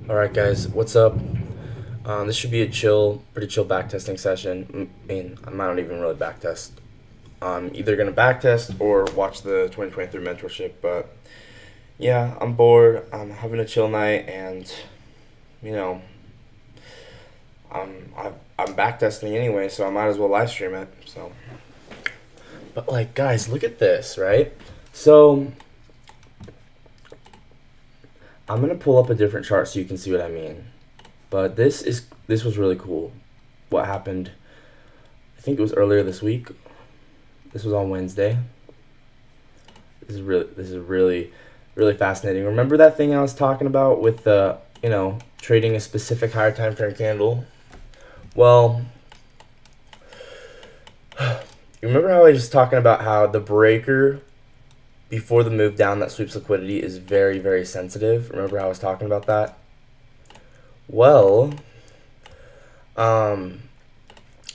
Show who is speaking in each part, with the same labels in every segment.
Speaker 1: Alright guys, what's up? This should be a pretty chill backtesting session. I mean, I don't even really backtest. I'm either gonna backtest or watch the 2023 mentorship, but yeah, I'm bored. I'm having a chill night, and you know, I'm backtesting anyway, so I might as well live stream it. So, but like, guys, look at this, right? So I'm gonna pull up a different chart so you can see what I mean. But this was really cool. What happened? I think it was earlier this week. This was on Wednesday. This is really fascinating. Remember that thing I was talking about with the trading a specific higher time frame candle? Well, you remember how I was talking about how the breaker before the move down that sweeps liquidity is very, very sensitive? Remember how I was talking about that? Well,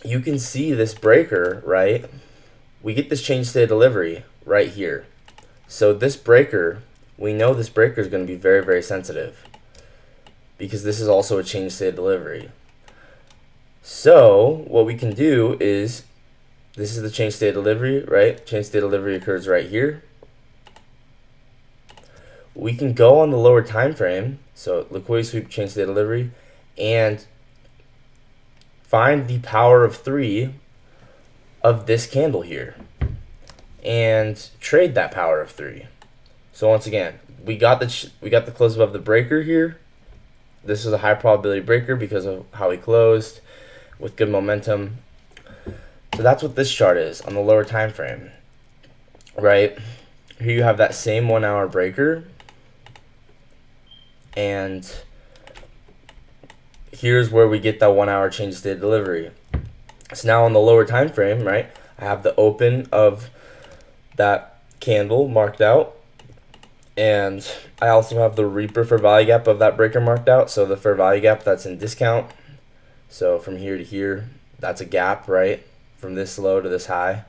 Speaker 1: you can see this breaker, right? We get this change state delivery right here. So this breaker, we know this breaker is going to be very, very sensitive because this is also a change state delivery. So what we can do is, this is the change state delivery, right? Change state delivery occurs right here. We can go on the lower time frame, so liquidity sweep, change state delivery, and find the power of 3 of this candle here and trade that power of 3. So once again, we got the close above the breaker here. This is a high probability breaker because of how we closed with good momentum. So that's what this chart is on the lower time frame, right? Here you have that same 1 hour breaker, and here's where we get that 1 hour change state delivery. So now on the lower time frame, right, I have the open of that candle marked out, and I also have the Reaper for value gap of that breaker marked out. So the fair value gap, that's in discount. So from here to here, that's a gap, right? From this low to this high,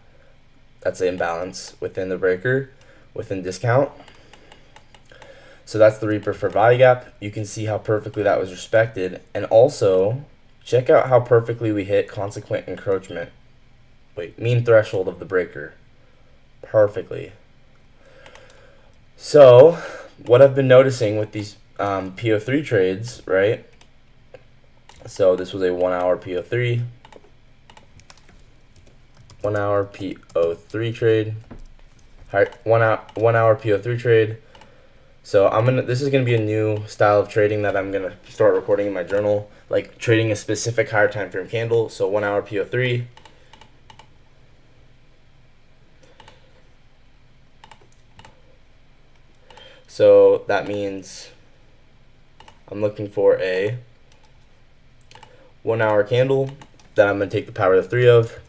Speaker 1: that's the imbalance within the breaker, within discount. So that's the Reaper for value gap. You can see how perfectly that was respected. And also, check out how perfectly we hit consequent encroachment. Mean threshold of the breaker. Perfectly. So, what I've been noticing with these PO3 trades, right? So this was a 1 hour PO3. 1 hour PO3 trade. 1 hour PO3 trade. So this is gonna be a new style of trading that I'm gonna start recording in my journal, like trading a specific higher time frame candle. So 1 hour PO3. So that means I'm looking for a 1 hour candle that I'm gonna take the power of 3 of.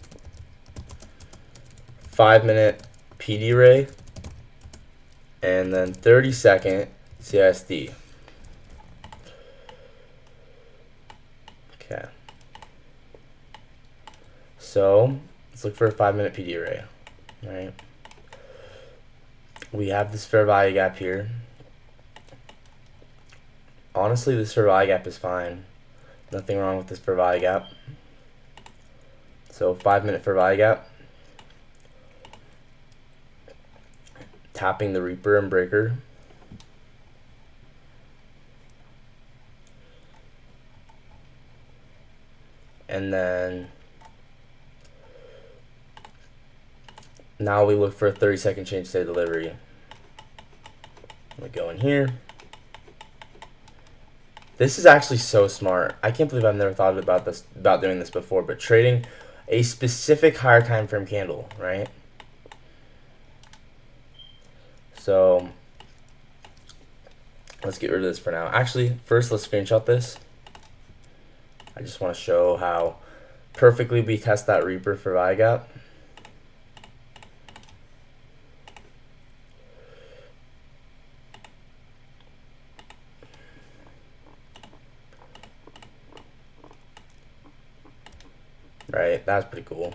Speaker 1: 5-minute PD ray, and then 30-second CISD. Okay. So let's look for a 5-minute PD ray. All right. We have this fair value gap here. Honestly, this fair value gap is fine. Nothing wrong with this fair value gap. So 5-minute fair value gap. Tapping the Reaper and breaker. And then now we look for a 30-second change state delivery. I'm gonna go in here. This is actually so smart. I can't believe I've never thought about doing this before, but trading a specific higher time frame candle, right? So let's get rid of this for now. Actually, first let's screenshot this. I just want to show how perfectly we test that Reaper for value gap. Right, that's pretty cool.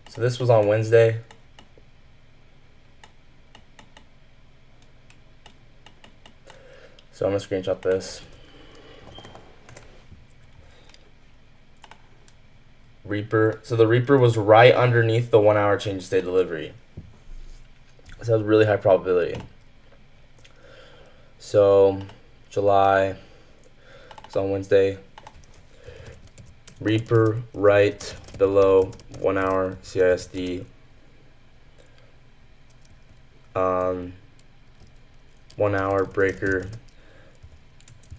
Speaker 1: So this was on Wednesday. So I'm gonna screenshot this. Reaper. So the Reaper was right underneath the 1 hour change state delivery. So that was really high probability. So July. So on Wednesday. Reaper right below 1 hour CISD. 1 hour breaker.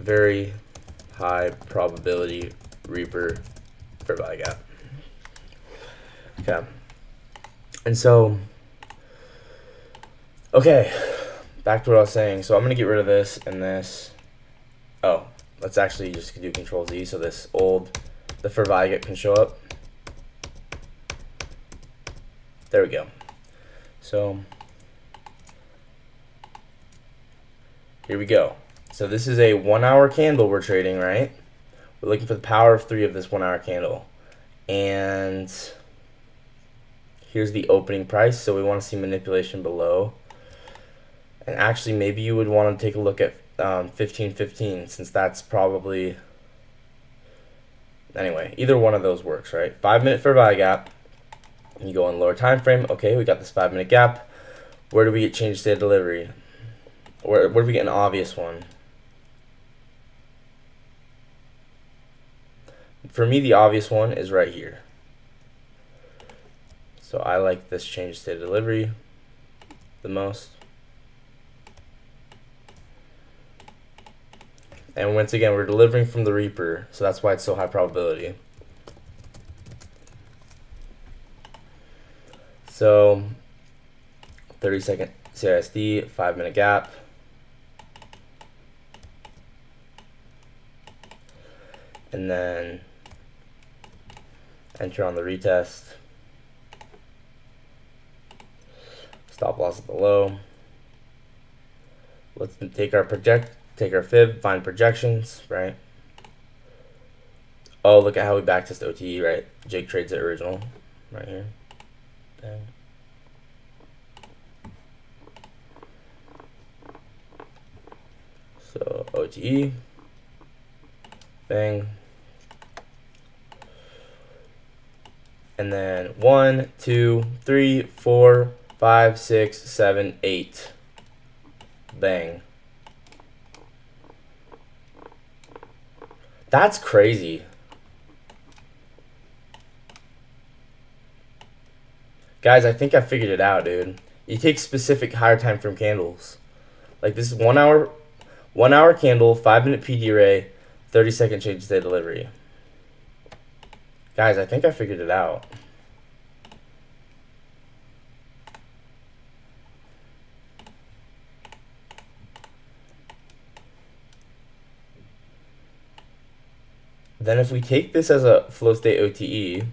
Speaker 1: Very high probability Reaper for value gap. Okay. And so, okay, back to what I was saying. So I'm going to get rid of this and this. Oh, let's actually just do Control Z so this the for value gap can show up. There we go. So here we go. So this is a 1 hour candle we're trading, right? We're looking for the power of 3 of this 1 hour candle. And here's the opening price. So we want to see manipulation below. And actually, maybe you would want to take a look at 15.15 since that's probably... Anyway, either one of those works, right? 5 minute fair value gap. You go on lower time frame. Okay, we got this 5 minute gap. Where do we get change state of delivery? Where do we get an obvious one? For me, the obvious one is right here. So I like this change state of delivery the most. And once again, we're delivering from the Reaper, so that's why it's so high probability. So 30-second CISD, 5 minute gap. And then enter on the retest. Stop loss at the low. Let's take our fib, find projections, right? Oh, look at how we backtest OTE, right? Jake trades it original, right here. Bang. So OTE, bang. And then 1, 2, 3, 4, 5, 6, 7, 8. Bang. That's crazy. Guys, I think I figured it out, dude. You take specific higher time frame candles. Like this is 1 hour candle, 5 minute PD array, 30-second change state delivery. Guys, I think I figured it out. Then if we take this as a flow state OTE,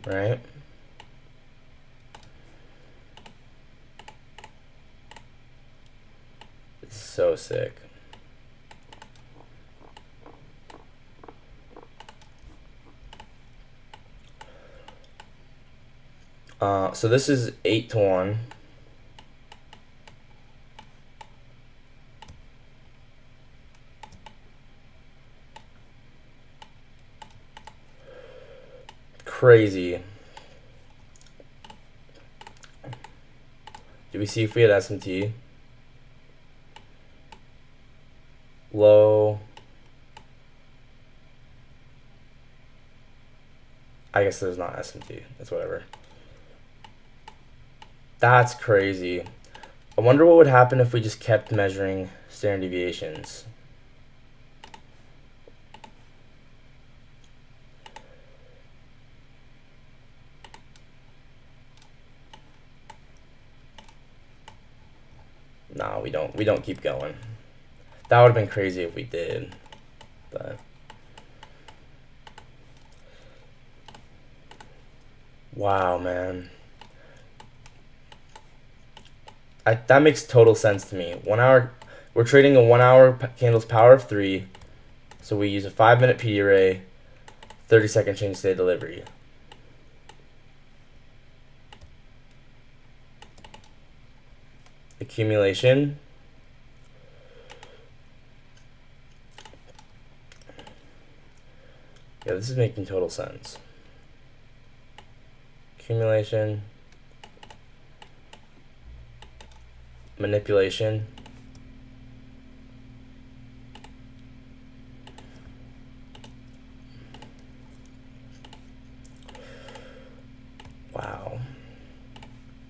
Speaker 1: right? It's so sick. So this is 8 to 1. Crazy. Do we see if we had SMT? Low. I guess there's not SMT. That's whatever. That's crazy. I wonder what would happen if we just kept measuring standard deviations. No, we don't keep going. That would have been crazy if we did. But wow, man. That makes total sense to me. 1 hour, we're trading a 1 hour candle's power of 3. So we use a 5 minute PD array, 30-second change state delivery. Accumulation. Yeah, this is making total sense. Accumulation, manipulation. Wow.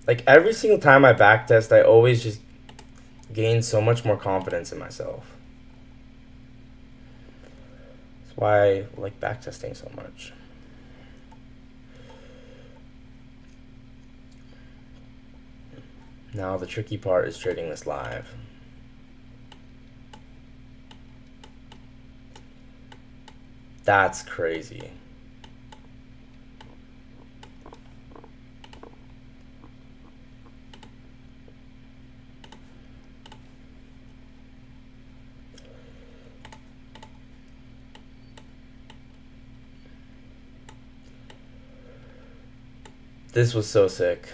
Speaker 1: Like every single time I backtest, I always just gain so much more confidence in myself. That's why I like backtesting so much. Now the tricky part is trading this live. That's crazy. This was so sick.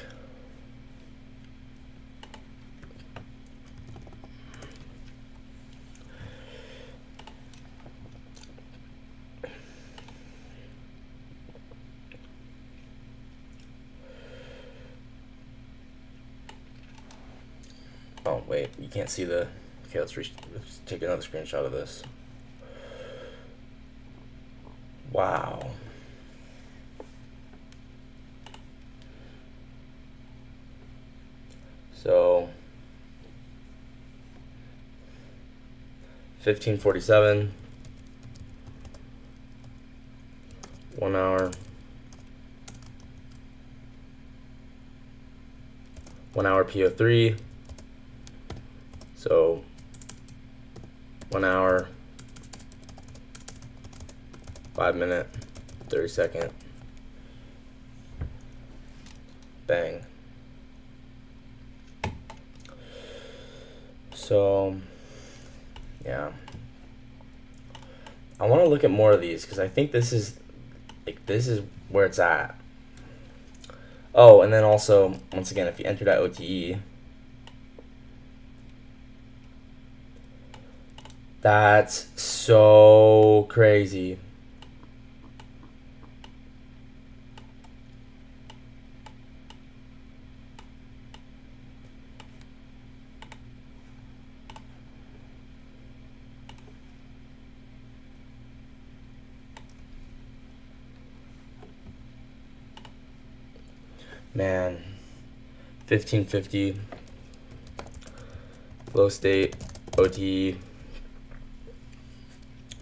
Speaker 1: Oh, wait, you can't see the... Okay, let's take another screenshot of this. Wow. So, 1547, 1 hour, 1 hour PO3. So 1 hour, 5 minute, 30 second, bang. So yeah, I want to look at more of these because I think this is where it's at. Oh, and then also once again, if you enter that OTE, that's so crazy. Man, 1550, flow state, OTE,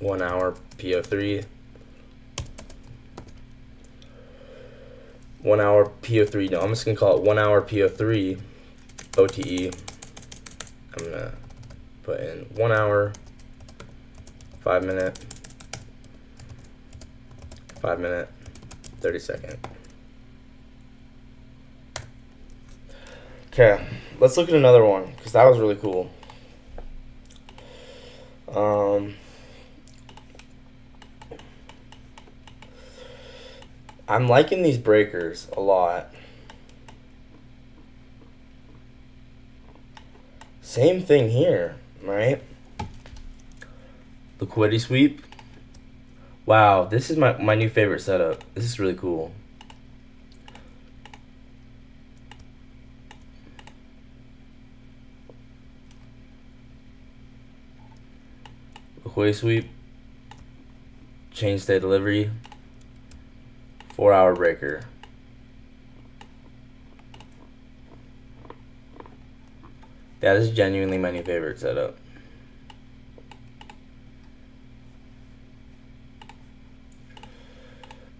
Speaker 1: 1 hour PO3, 1 hour PO3. No, I'm just gonna call it 1 hour PO3 OTE. I'm gonna put in 1 hour, 5 minute, 5 minute, 30 second. Okay, let's look at another one because that was really cool. I'm liking these breakers a lot. Same thing here, right? Liquidity sweep. Wow, this is my new favorite setup. This is really cool. Liquidity sweep. Change state delivery. 4 hour breaker. That is genuinely my new favorite setup.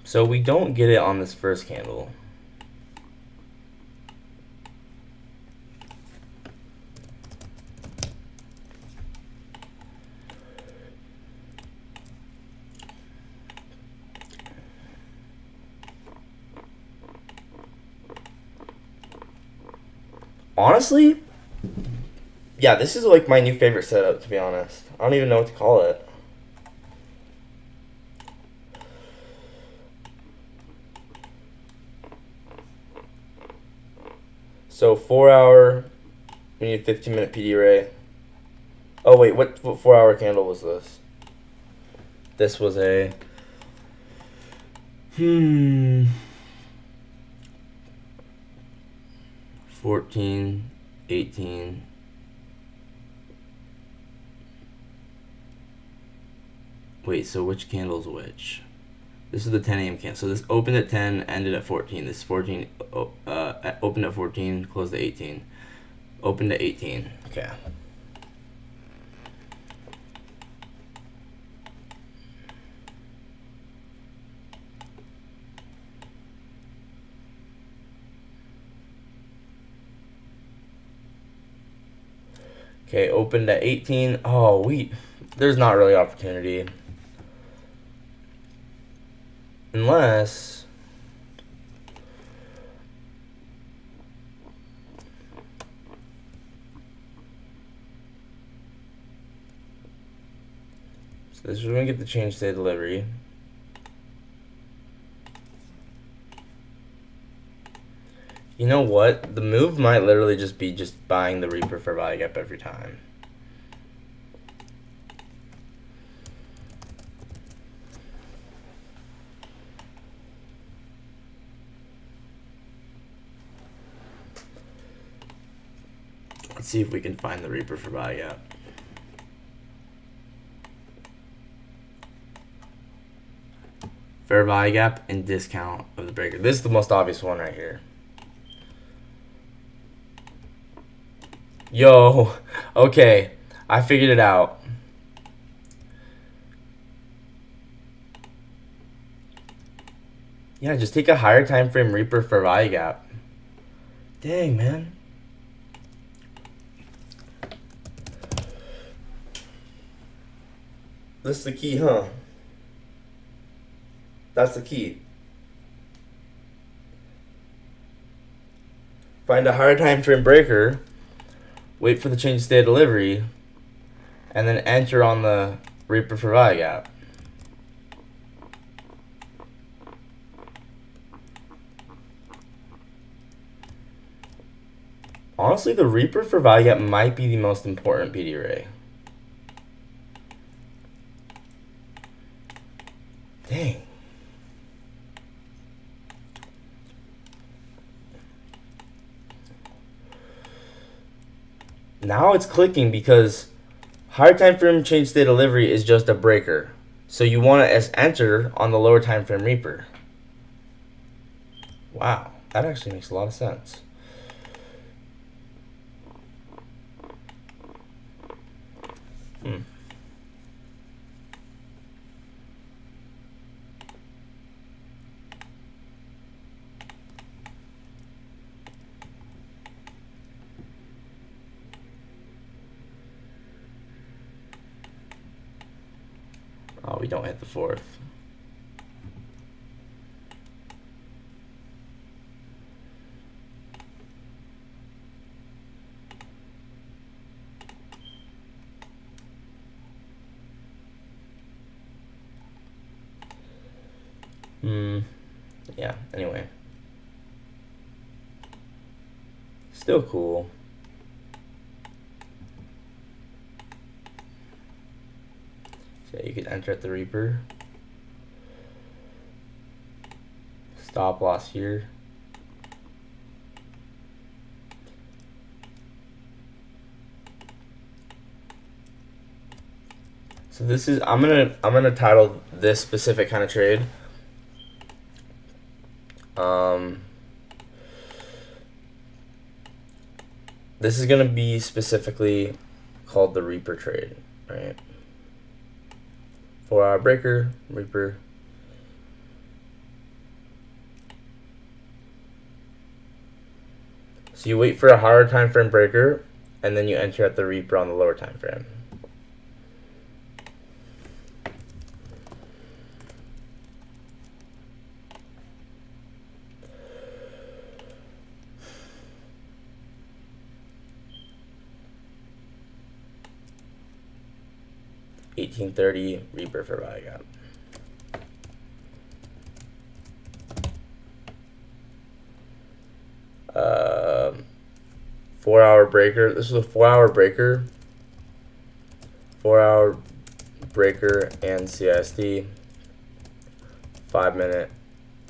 Speaker 1: So we don't get it on this first candle. Honestly, yeah, this is like my new favorite setup, to be honest. I don't even know what to call it. So 4 hour, we need 15-minute PD array. Oh wait, what 4 hour candle was this? This was a 14, 18. Wait, so which candle's which? This is the 10 a.m. candle. So this opened at 10, ended at 14. This 14 opened at 14, closed at 18. Opened at 18. Okay. Okay, opened at 18. Oh, there's not really opportunity. Unless so this is when we get the change day delivery. You know what? The move might literally just be buying the Reaper for value gap every time. Let's see if we can find the Reaper for value gap. Fair value gap and discount of the breaker. This is the most obvious one right here. Yo, okay, I figured it out. Yeah, just take a higher time frame Reaper for value gap. Dang, man. This is the key, huh? That's the key. Find a higher time frame breaker, wait for the change state delivery, and then enter on the Reaper for value gap. Honestly, the Reaper for value gap might be the most important PD array. Dang. Now it's clicking because higher time frame change state delivery is just a breaker. So you want to enter on the lower time frame Reaper. Wow, that actually makes a lot of sense. Oh, we don't hit the fourth. Yeah, anyway. Still cool. So you can enter at the Reaper. Stop loss here. So this is I'm gonna title this specific kind of trade. This is gonna be specifically called the Reaper trade, right? 4-hour breaker, Reaper. So you wait for a higher time frame breaker, and then you enter at the Reaper on the lower time frame. $18.30 Reaper for value gap. Uh, 4-hour breaker. This is a 4-hour breaker. 4-hour breaker and CISD. 5-minute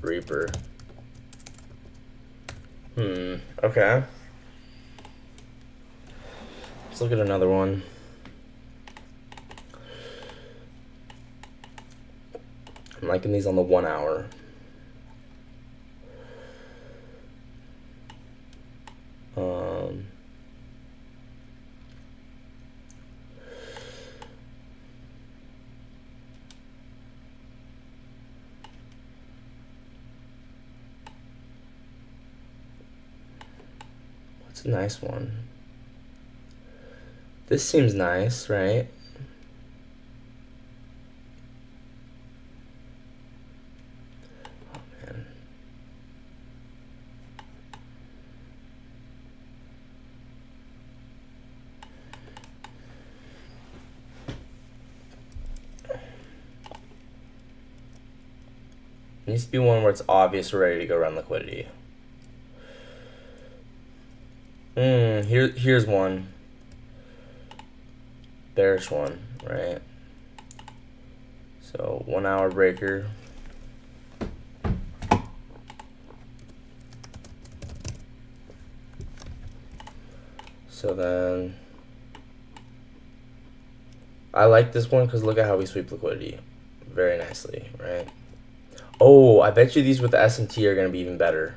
Speaker 1: Reaper. Okay. Let's look at another one. I'm liking these on the 1 hour. What's a nice one? This seems nice, right? Oh, man. It needs to be one where it's obvious we're ready to go run liquidity. Here's one. Bearish one, right? So 1 hour breaker. So then I like this one because look at how we sweep liquidity very nicely, right? Oh, I bet you these with the S&T are going to be even better.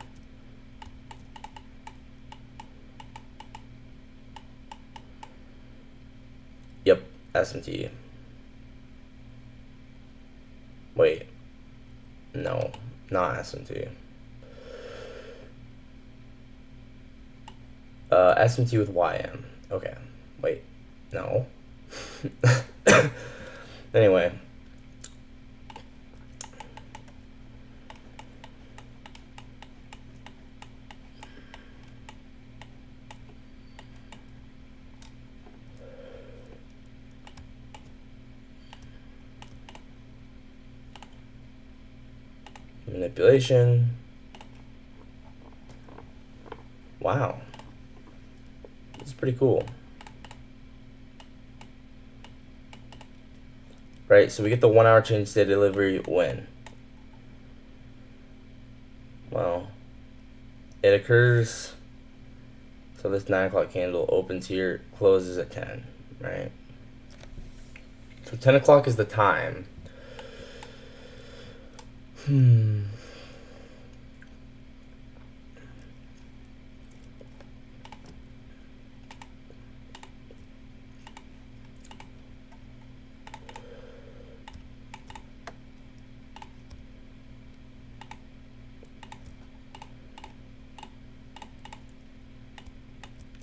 Speaker 1: Yep, S&T. Wait. No, not S&T. S&T with YM. Okay. Wait. No. Anyway. Manipulation. Wow. It's pretty cool. Right, so we get the 1 hour change state delivery when? Well, it occurs, so this 9 o'clock candle opens here, closes at 10, right? So 10 o'clock is the time.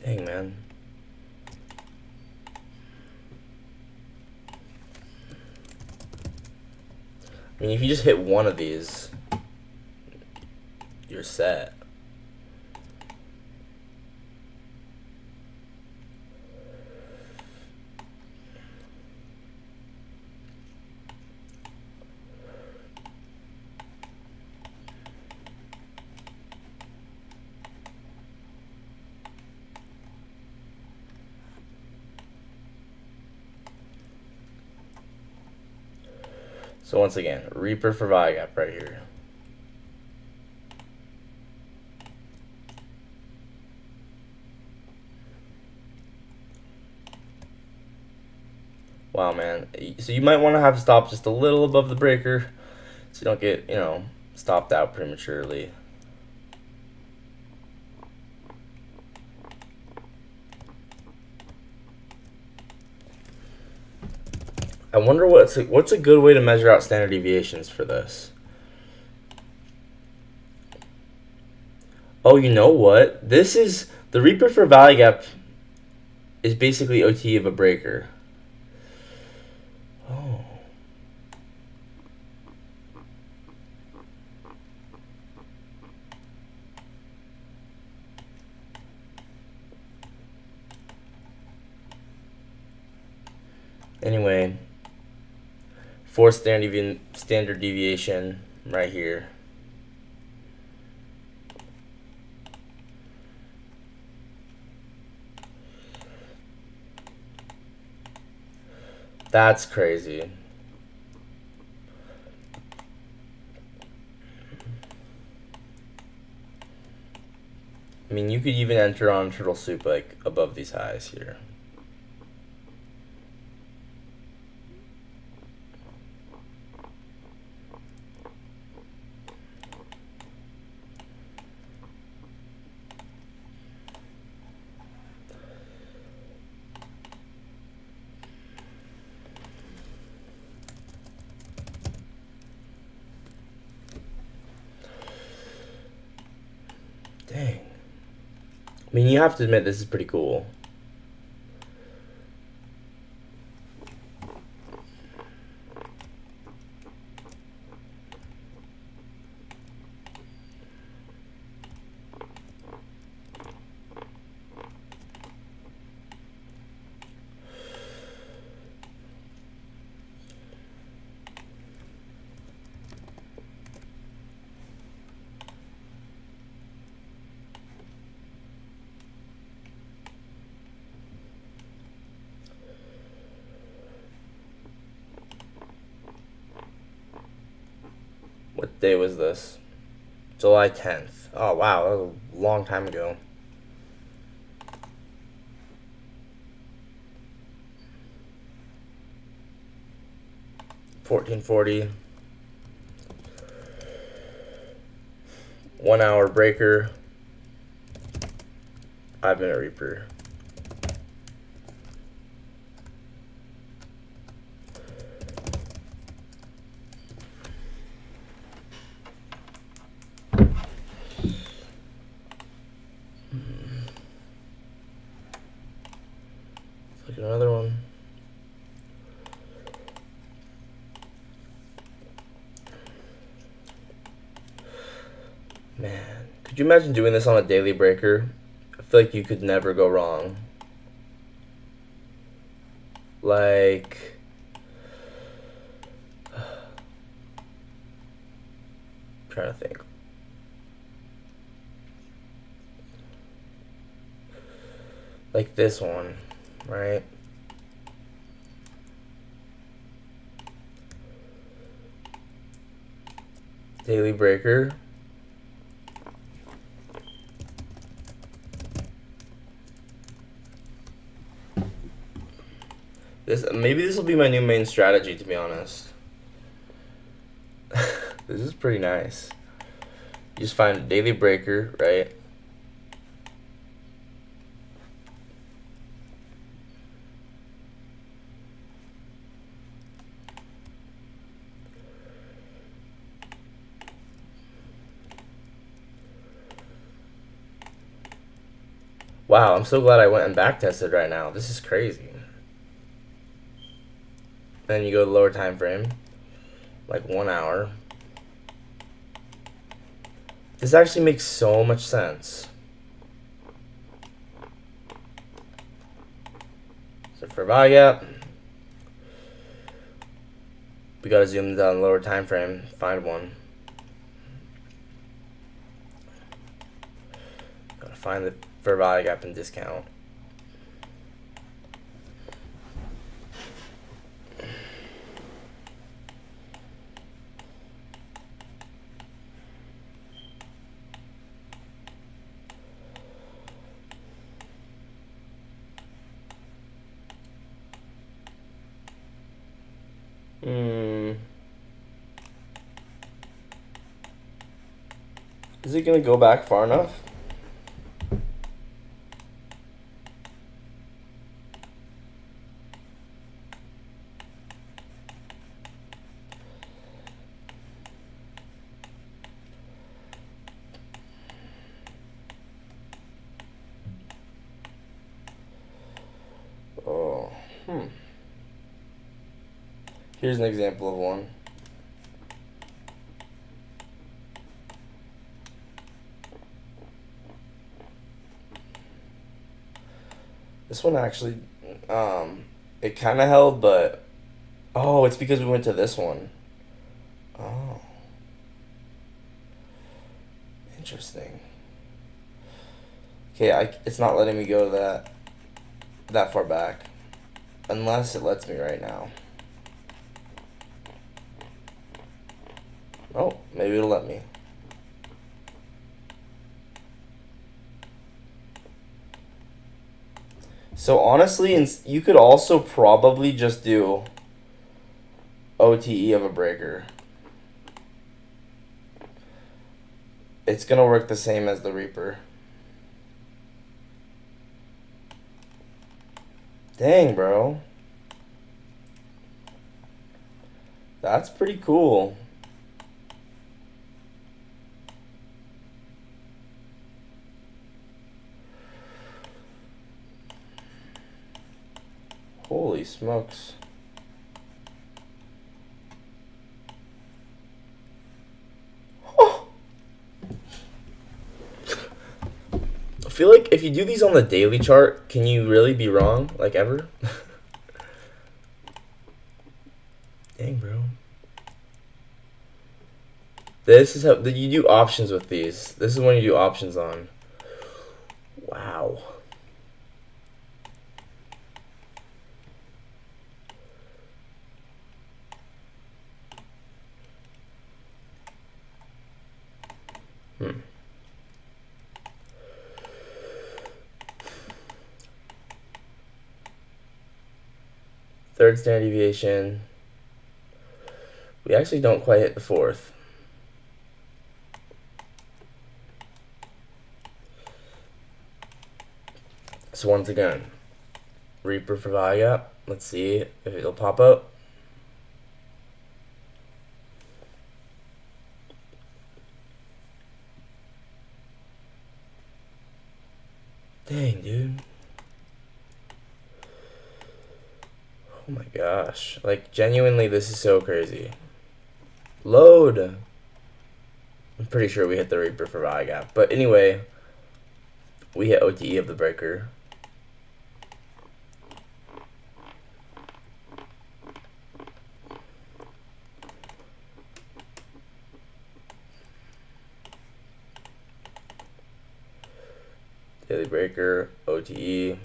Speaker 1: Dang, man. I mean, if you just hit one of these, you're set. So once again, Reaper for value gap right here. Wow, man. So you might want to have stop just a little above the breaker so you don't get, stopped out prematurely. I wonder what's a good way to measure out standard deviations for this. Oh, you know what? This is the Reaper for value gap is basically OT of a breaker. Oh. Anyway, fourth standard deviation right here. That's crazy. I mean, you could even enter on turtle soup like above these highs here. Dang. I mean, you have to admit this is pretty cool. What day was this? July 10th. Oh, wow. That was a long time ago. $14.40. 1 hour breaker. 5-minute reaper. Let's look at another one. Man, could you imagine doing this on a daily breaker? I feel like you could never go wrong. Like, trying to think. Like this one, right? Daily breaker. Maybe this will be my new main strategy, to be honest. This is pretty nice. You just find daily breaker, right? Wow, I'm so glad I went and backtested right now. This is crazy. Then you go to lower time frame, like 1 hour. This actually makes so much sense. So for value gap, we gotta zoom down lower time frame, find one. Gotta find the fair value gap and discount. Is it gonna go back far enough? Oh, Here's an example of one. This one actually, it kind of held, but, oh, it's because we went to this one. Oh. Interesting. Okay, it's not letting me go that far back. Unless it lets me right now. Oh, maybe it'll let me. So honestly, you could also probably just do OTE of a breaker. It's gonna work the same as the Reaper. Dang, bro. That's pretty cool. Holy smokes. I feel like if you do these on the daily chart, can you really be wrong? Like, ever? Dang, bro. This is how you do options with these. This is when you do options on. Wow. Third standard deviation. We actually don't quite hit the fourth. So once again, Reaper for value gap. Let's see if it'll pop up. Dang, dude. Oh my gosh. Like, genuinely, this is so crazy. Load. I'm pretty sure we hit the Reaper for value gap. But anyway, we hit OTE of the breaker. Daily breaker, OTE.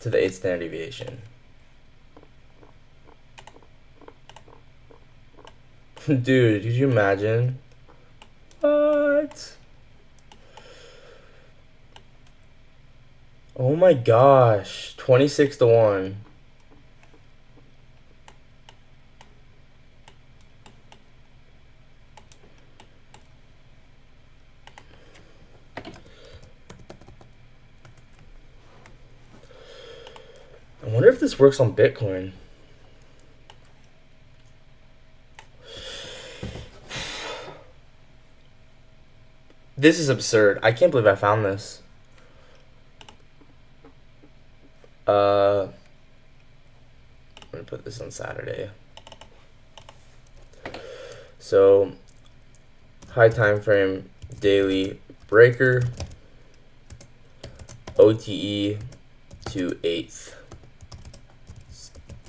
Speaker 1: To the 8th standard deviation. Dude, could you imagine? What? Oh my gosh. 26-1. I wonder if this works on Bitcoin. This is absurd. I can't believe I found this. I'm gonna put this on Saturday. So, high time frame daily breaker, OTE to 8th.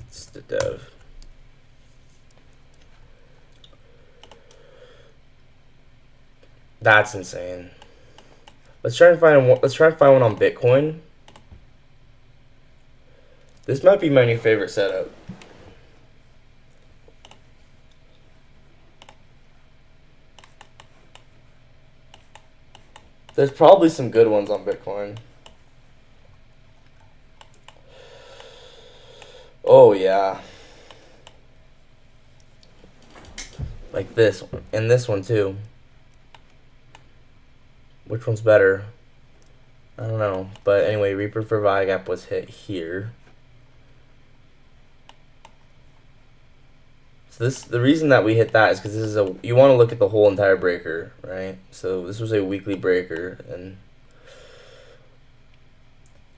Speaker 1: It's the dev. That's insane. Let's try and find one. Let's try and find one on Bitcoin. This might be my new favorite setup. There's probably some good ones on Bitcoin. Oh yeah. Like this one. And this one too. Which one's better? I don't know. But anyway, Reaper for value gap was hit here. So the reason that we hit that is because this is you want to look at the whole entire breaker, right? So this was a weekly breaker, and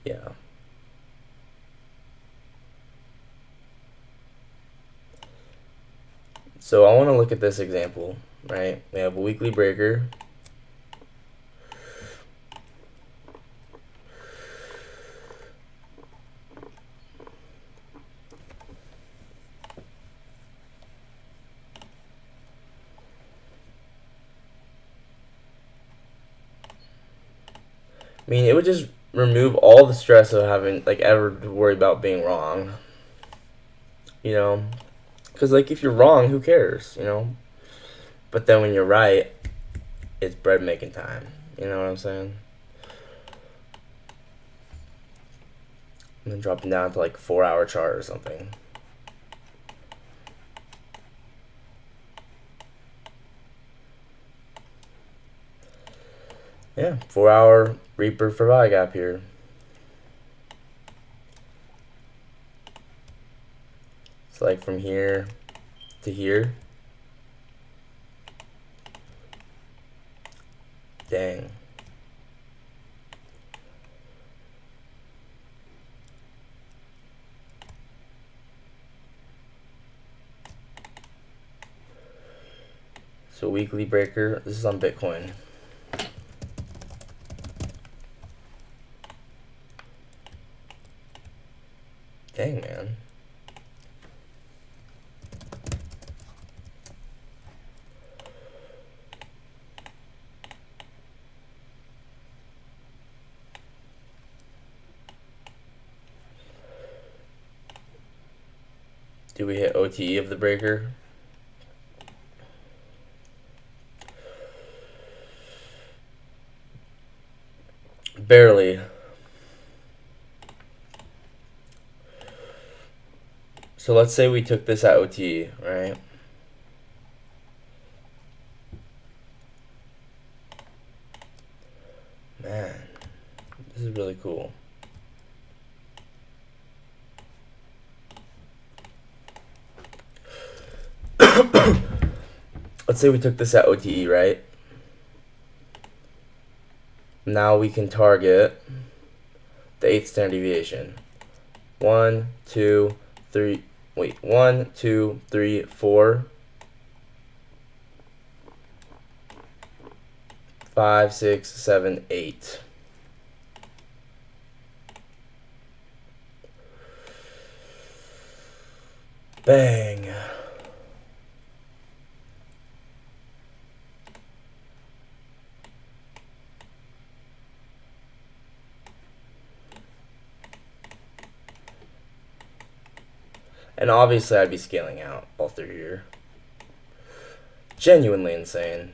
Speaker 1: yeah. So I want to look at this example, right? We have a weekly breaker. I mean, it would just remove all the stress of having, like, ever to worry about being wrong. You know? Because, like, if you're wrong, who cares, you know? But then when you're right, it's bread making time. You know what I'm saying? And then dropping down to like 4-hour chart or something. Yeah, 4-hour Reaper for buy gap here. It's like from here to here. Dang. So weekly breaker, this is on Bitcoin. Dang, man. Do we hit OTE of the breaker? Barely. So let's say we took this at OTE, right? Man, this is really cool. Let's say we took this at OTE, right? Now we can target the 8th standard deviation. 1, 2, 3. Wait, 1, 2, 3, 4, 5, 6, 7, 8. Bang. And obviously I'd be scaling out all through here. Genuinely insane.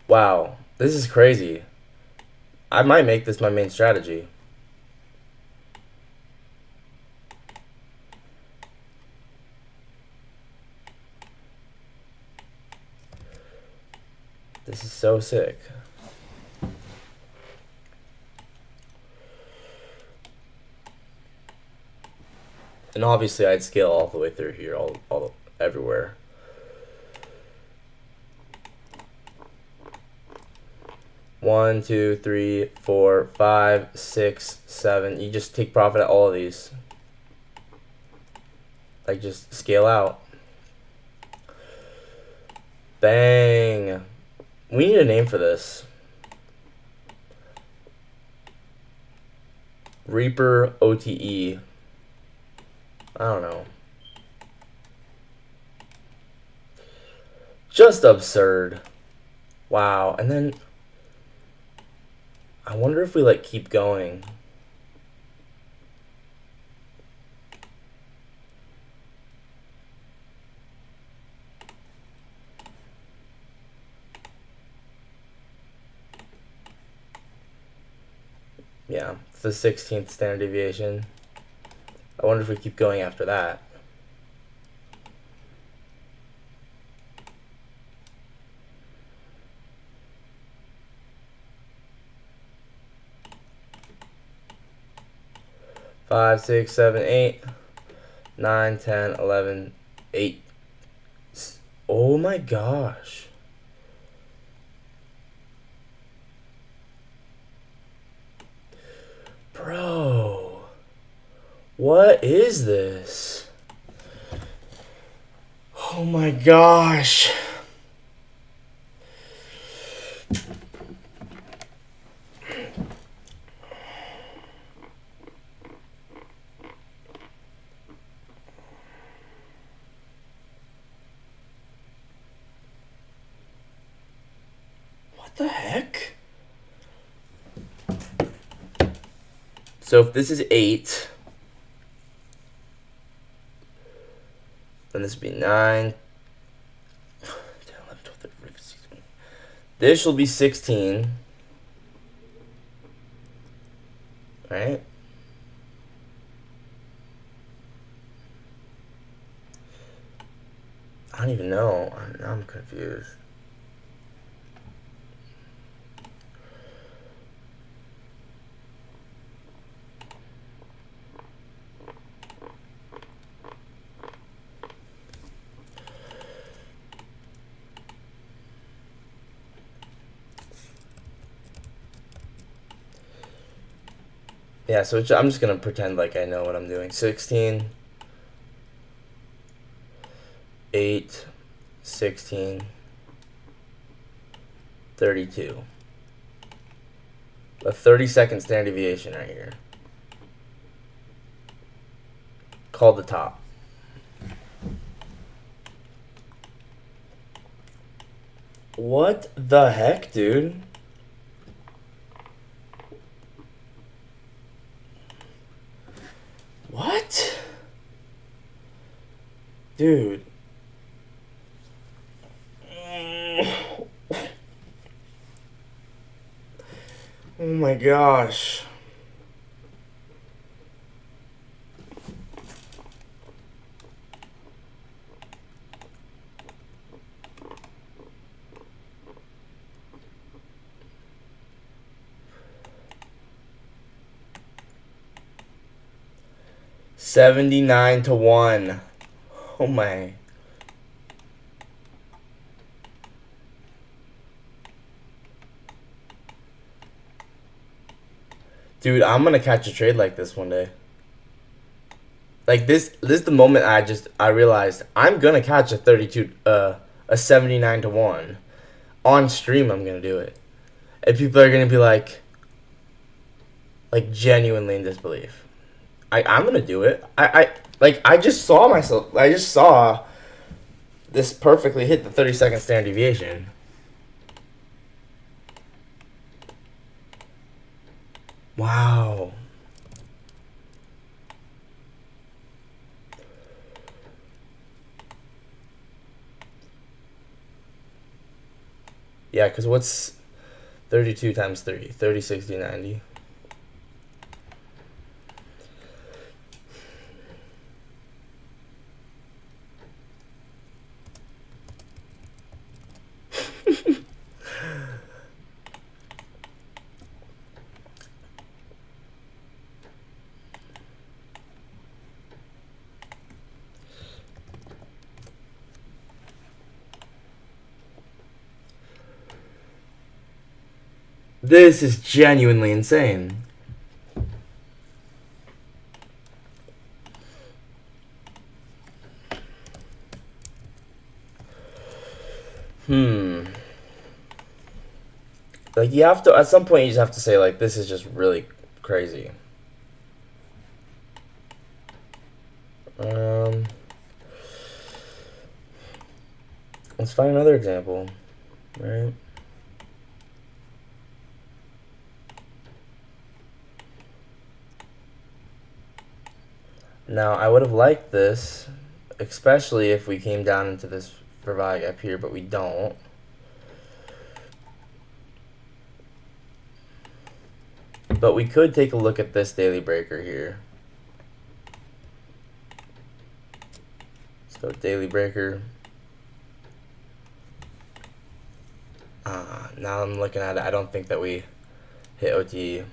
Speaker 1: Wow, this is crazy. I might make this my main strategy. This is so sick. And obviously I'd scale all the way through here, all everywhere. One, two, three, 4, 5, 6, 7. You just take profit at all of these. Like, just scale out. Bang. We need a name for this. Reaper OTE. I don't know. Just absurd. Wow. And then I wonder if we like keep going. Yeah, it's the 16th standard deviation. I wonder if we keep going after that. Five, 6, 7, 8, 9, 10, 11, 8. Oh my gosh. Bro. What is this? Oh my gosh. What the heck? So if this is 8, then this would be 9, 10, 11, 12, 13, 14, 15, 16. This will be 16. right? I don't even know. I'm confused. Yeah, so I'm just going to pretend like I know what I'm doing. 16, 8, 16, 32. A 30-second standard deviation right here. Called the top. What the heck, dude? What? Dude. Oh my gosh. $79-1. Oh my. Dude, I'm gonna catch a trade like this one day. Like this is the moment I realized I'm gonna catch a 79-1. On stream I'm gonna do it. And people are gonna be like genuinely in disbelief. I'm gonna do it. I just saw this perfectly hit the 30-second standard deviation. Wow. Yeah, because what's 32 times 3? 30, 60, 90. This is genuinely insane. Like, you have to, at some point, you just have to say, like, this is just really crazy. Let's find another example, right? Now, I would have liked this, especially if we came down into this for value up here, but we don't. But we could take a look at this daily breaker here. So daily breaker. Now I'm looking at it. I don't think that we hit OTE.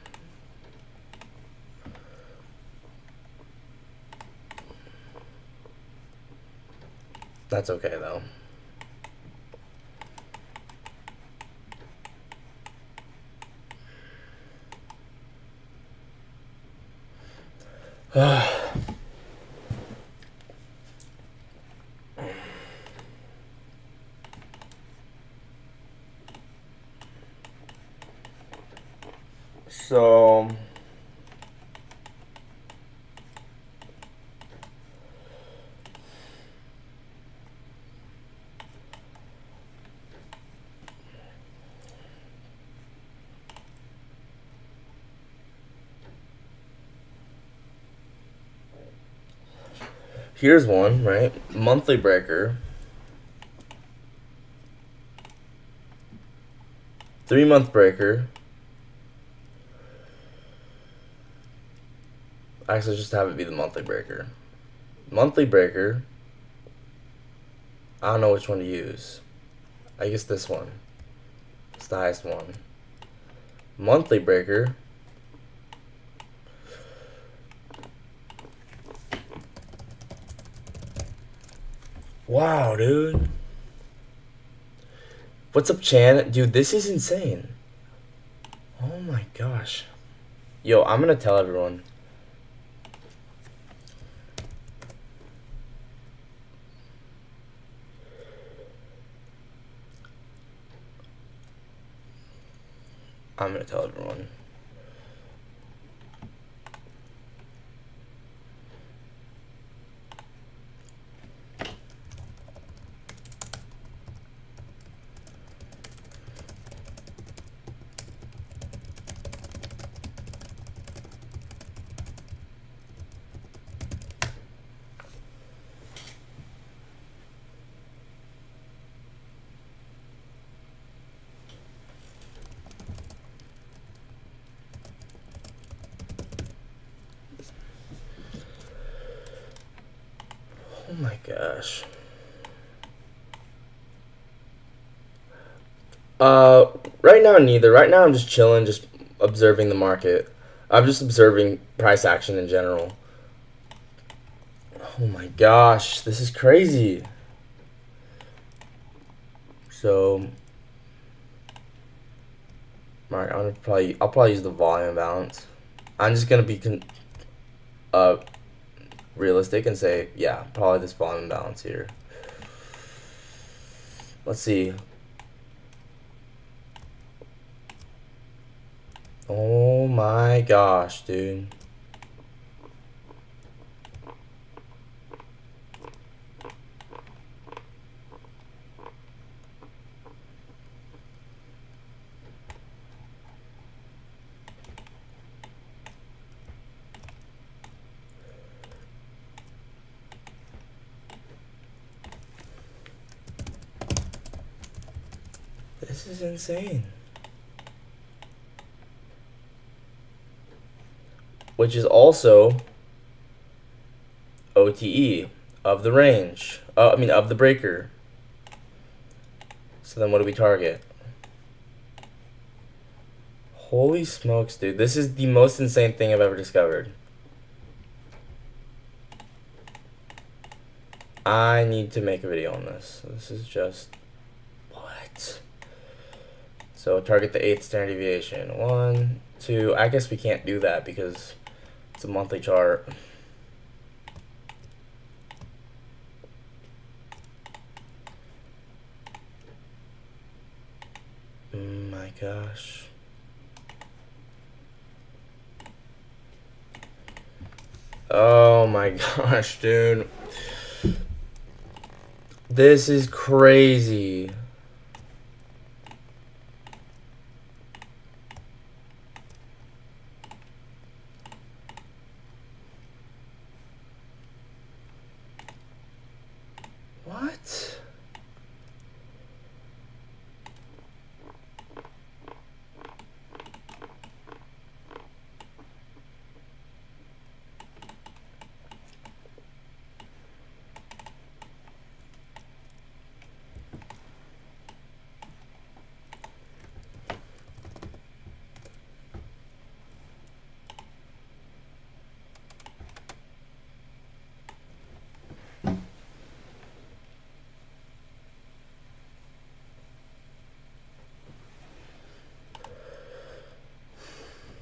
Speaker 1: That's okay though. So here's one, right? Monthly breaker. 3-month breaker. Actually, just have it be the monthly breaker. Monthly breaker. I don't know which one to use. I guess this one. It's the highest one. Monthly breaker. Wow, dude. What's up, Chan? Dude, this is insane. Oh my gosh. Yo, I'm gonna tell everyone. I'm gonna tell everyone. Oh my gosh. Right now neither. Right now I'm just chilling, just observing the market. I'm just observing price action in general. Oh my gosh, this is crazy. So, alright, I'll probably use the volume balance. I'm just gonna be realistic and say, yeah, probably this volume balance here. Let's see. Oh my gosh, dude. This is insane. Which is also OTE of the range. Of the breaker. So then what do we target? Holy smokes, dude. This is the most insane thing I've ever discovered. I need to make a video on this. This is just... What? So target the 8th standard deviation. 1, 2... I guess we can't do that because it's a monthly chart. My gosh. Oh my gosh, dude. This is crazy. What?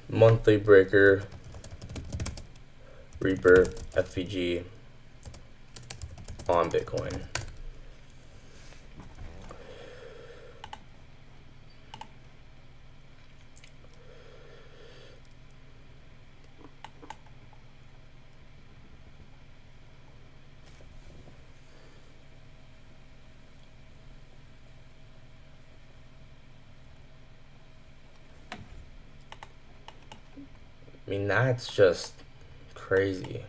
Speaker 1: Monthly breaker, Reaper, FVG on Bitcoin. I mean, that's just crazy.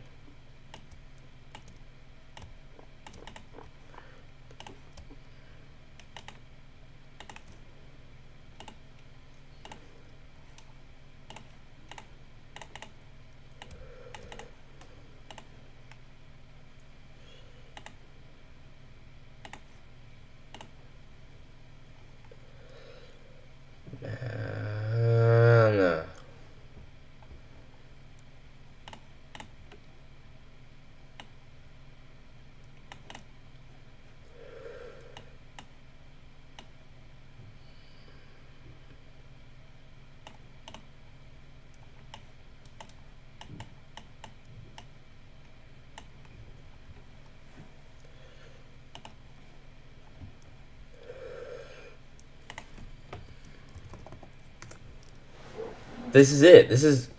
Speaker 1: this is it. This is...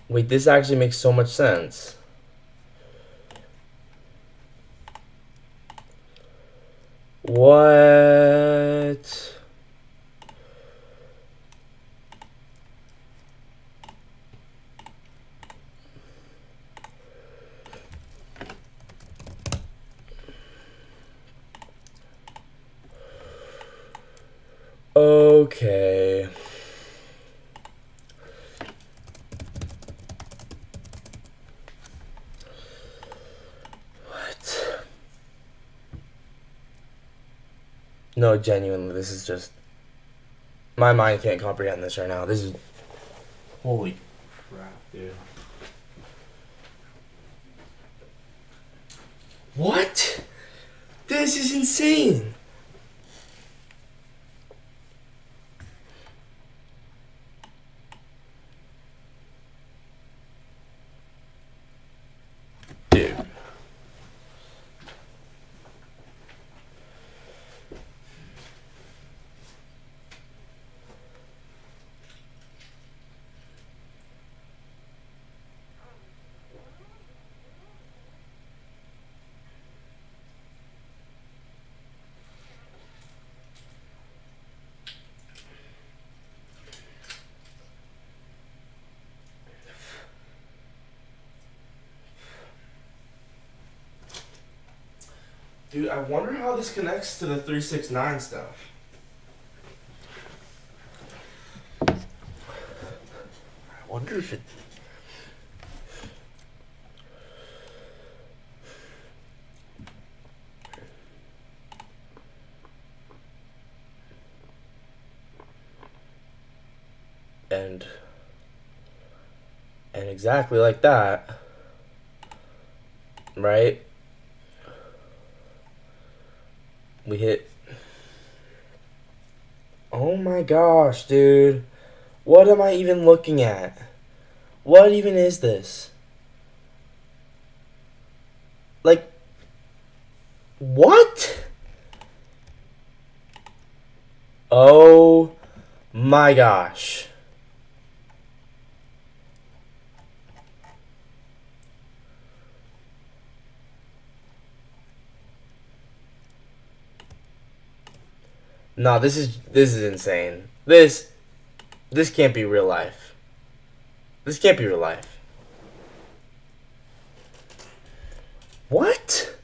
Speaker 1: Wait, this actually makes so much sense. What? Okay. What? No, genuinely, this is just... My mind can't comprehend this right now. This is... Holy crap, dude. What? This is insane. Dude. Dude, I wonder how this connects to the 369 stuff. I wonder if it... And exactly like that, right? We hit... Oh my gosh, dude. What am I even looking at? What even is this? Like, what? Oh my gosh. No, this is insane. This can't be real life. This can't be real life. What?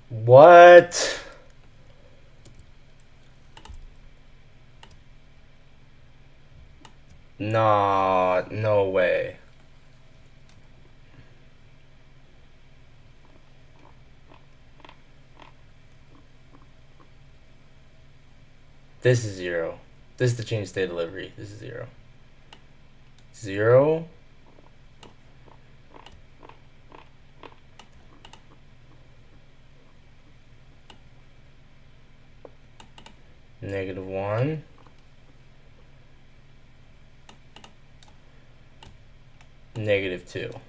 Speaker 1: What? Nah, no way. This is 0. This is the change state delivery. This is 0. 0. -1. -2.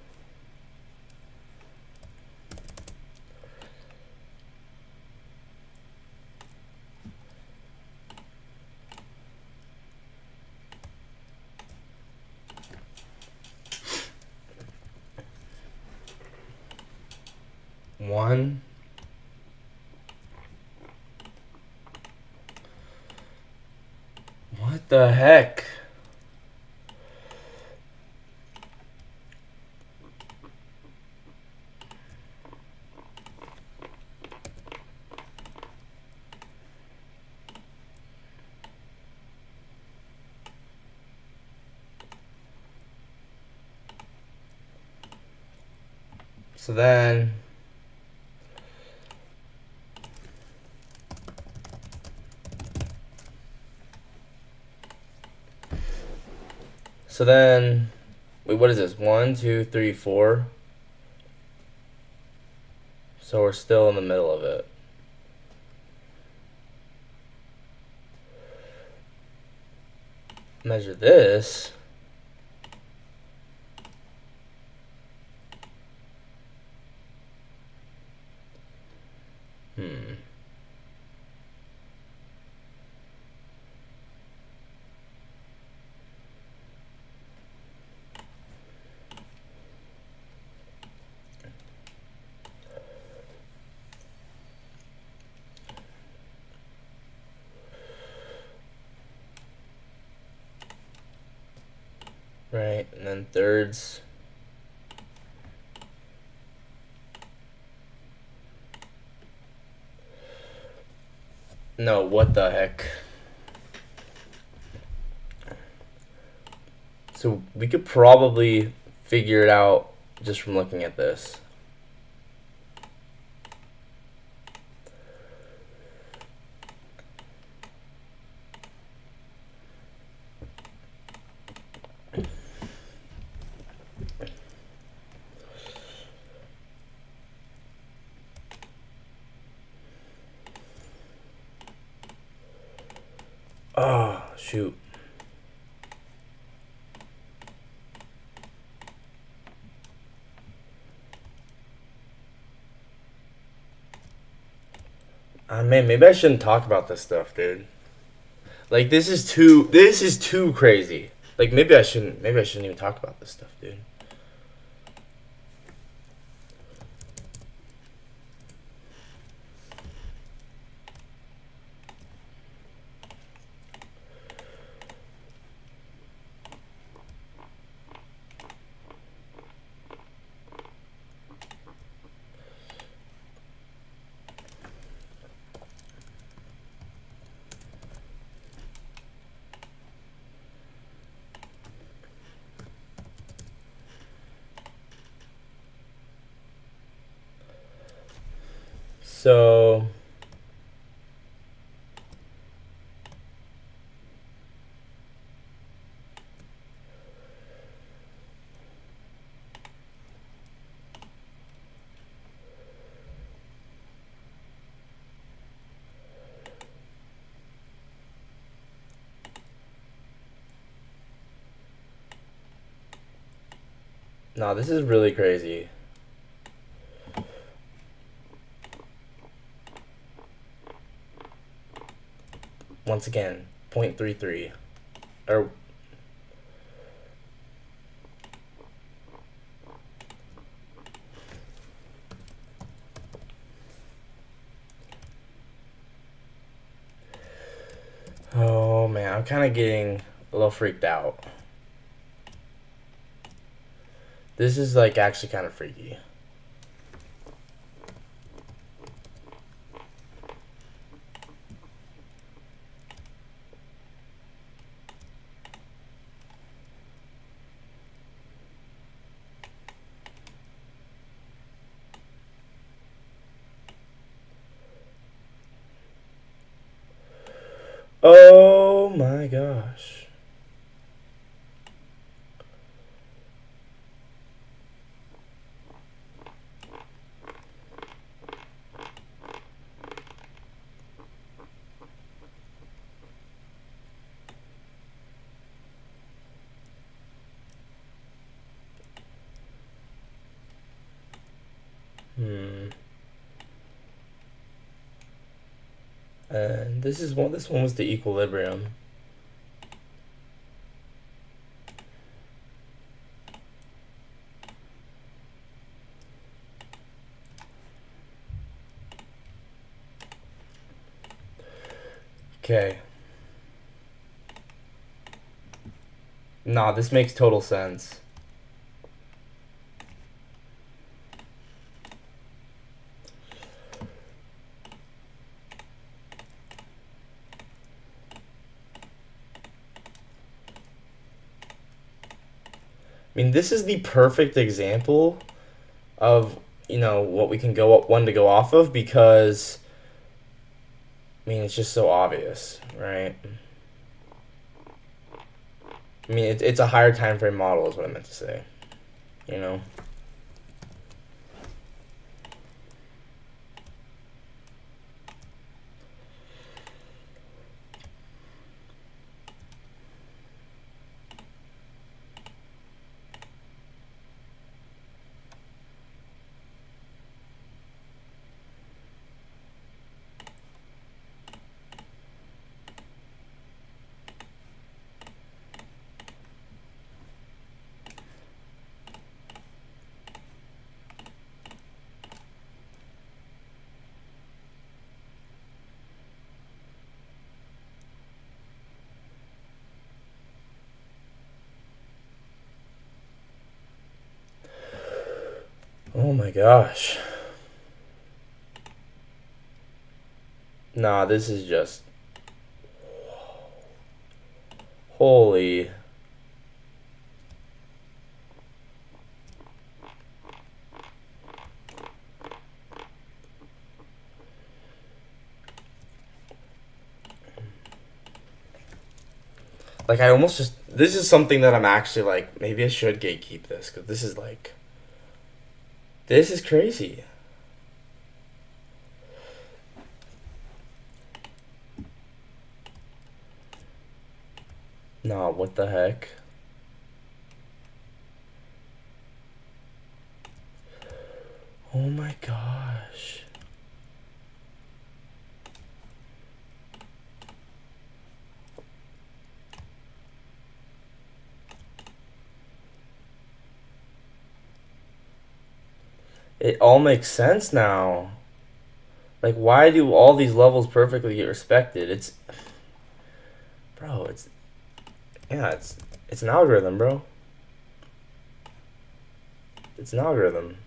Speaker 1: One. What the heck? So then wait, what is this? 1, 2, 3, 4. So we're still in the middle of it. Measure this. Right, and then thirds. No, what the heck? So we could probably figure it out just from looking at this. Oh, shoot. Man, maybe I shouldn't talk about this stuff, dude. Like this is too crazy. Like maybe I shouldn't even talk about this stuff, dude. So no, this is really crazy. Once again, 0.33. Or oh man, I'm kind of getting a little freaked out. This is like actually kind of freaky. Oh my gosh. And this one was the equilibrium. Okay. Nah, this makes total sense. I mean, this is the perfect example of what we can one to go off of, because I mean it's just so obvious, right? I mean it's a higher time frame model is what I meant to say, you know. Oh my gosh. Nah, this is just holy. Like I almost just this is something that I'm actually like maybe I should gatekeep this, because this is crazy. Nah, what the heck? Oh my gosh. It all makes sense now. Like, why do all these levels perfectly get respected? Bro, yeah, it's an algorithm, bro. It's an algorithm.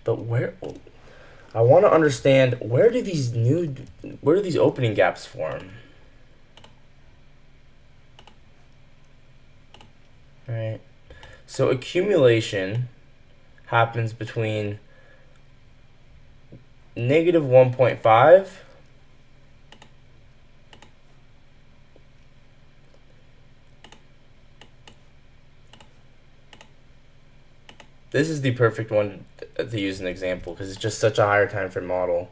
Speaker 1: But I want to understand, where do these opening gaps form? Right. So accumulation happens between negative 1.5 this is the perfect one to use an example, because it's just such a higher time frame model.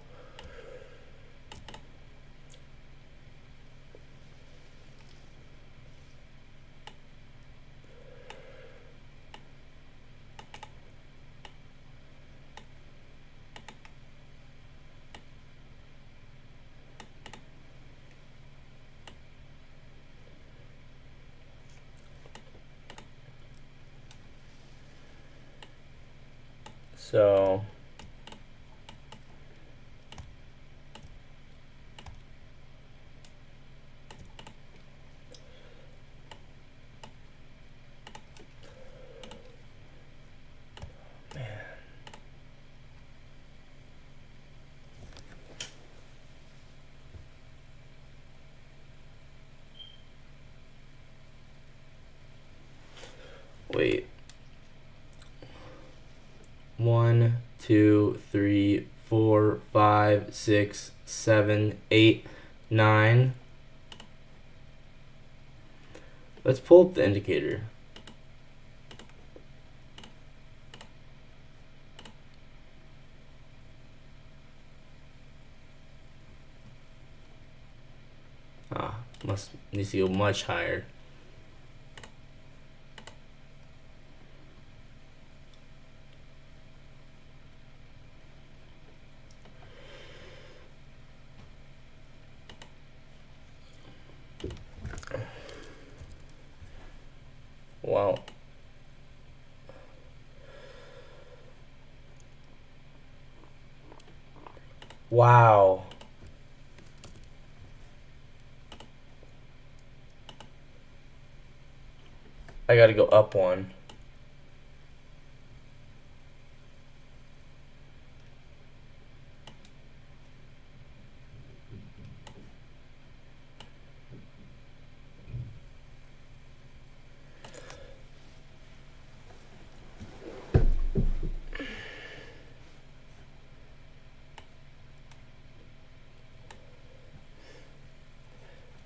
Speaker 1: So wait. 1, 2, 3, 4, 5, 6, 7, 8, 9. Let's pull up the indicator. Needs to go much higher. Wow. Wow. I gotta go up one.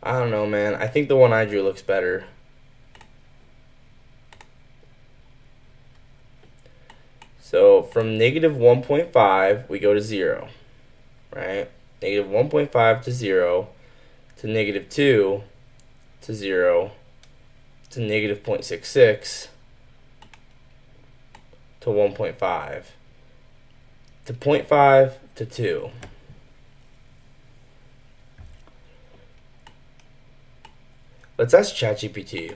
Speaker 1: I don't know, man. I think the one I drew looks better. So from negative 1.5, we go to 0, right? Negative 1.5 to 0 to negative 2 to 0 to negative 0.66 to 1.5 to 0.5 to 2. Let's ask ChatGPT.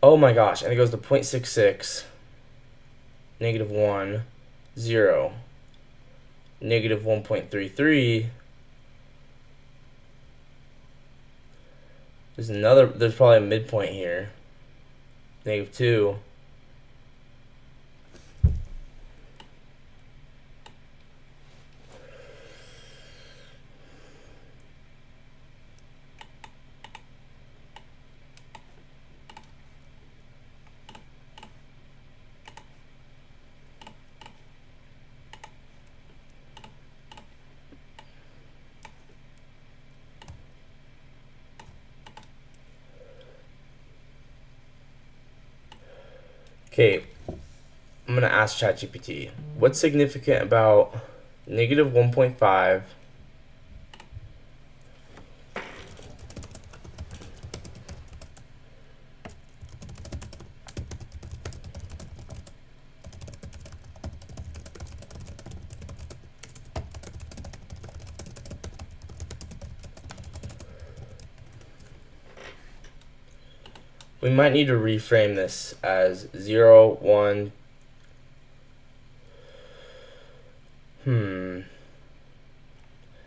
Speaker 1: Oh my gosh, and it goes to 0.66, negative 1, 0, negative 1.33. There's probably a midpoint here. Negative 2. Okay, I'm going to ask ChatGPT, what's significant about negative 1.5 We might need to reframe this as 0, 1.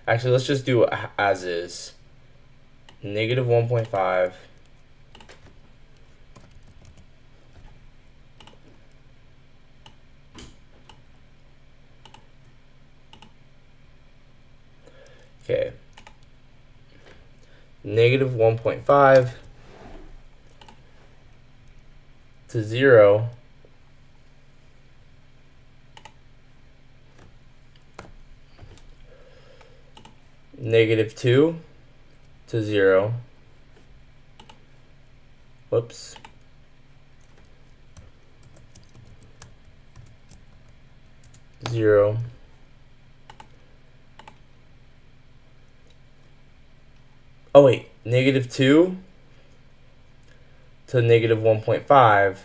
Speaker 1: Actually, let's just do as is. Negative 1.5. Okay. Negative 1.5 to 0. Negative 2 to 0. Whoops. Zero. Oh wait, negative 2 to negative 1.5,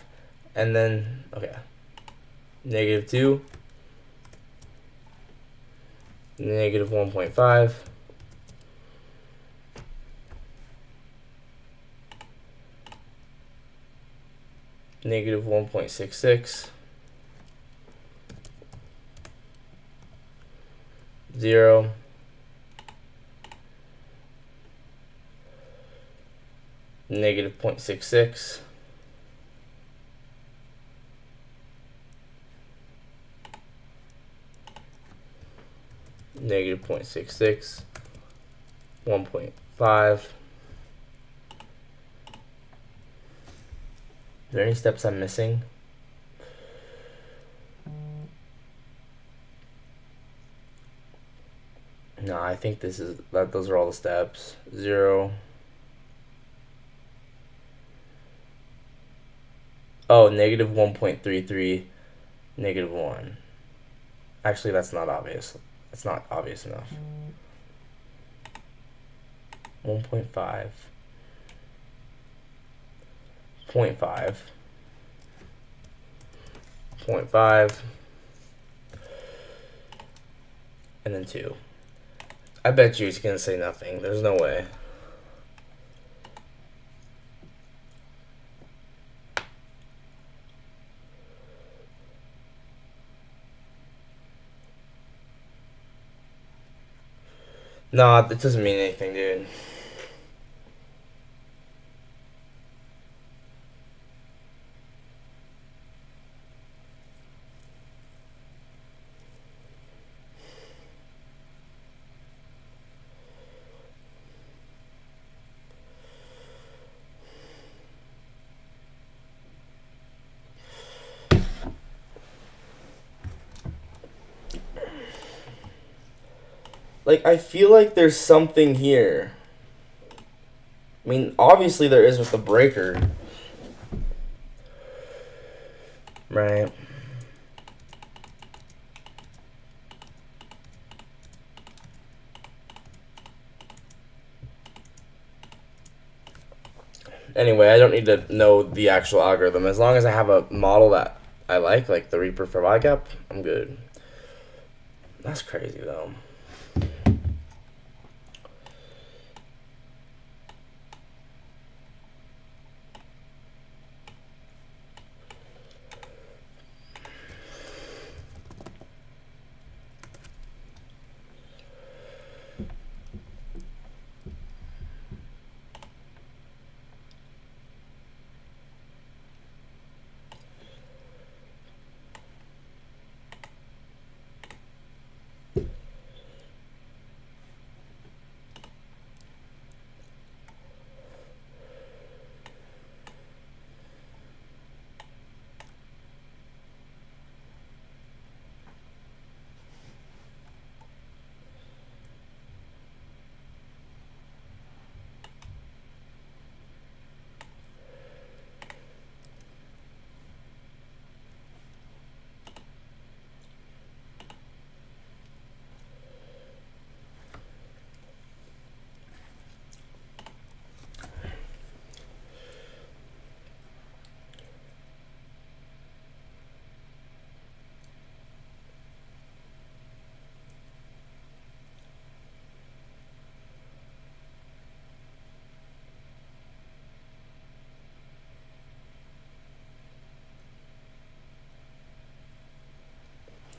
Speaker 1: and then, okay, negative 2, negative 1.5, negative 1.66, 0, negative 0.66, negative 0.66, 1.5. Is there any steps I'm missing? No, I think those are all the steps. 0. Oh, negative 1.33, negative 1. Actually, that's not obvious. That's not obvious enough. 1.5, 0.5, 0.5, and then 2. I bet you he's going to say nothing. There's no way. Nah, it doesn't mean anything, dude. Like, I feel like there's something here. I mean, obviously there is with the breaker. Right. Anyway, I don't need to know the actual algorithm. As long as I have a model that I like the Reaper for YGAP, I'm good. That's crazy, though.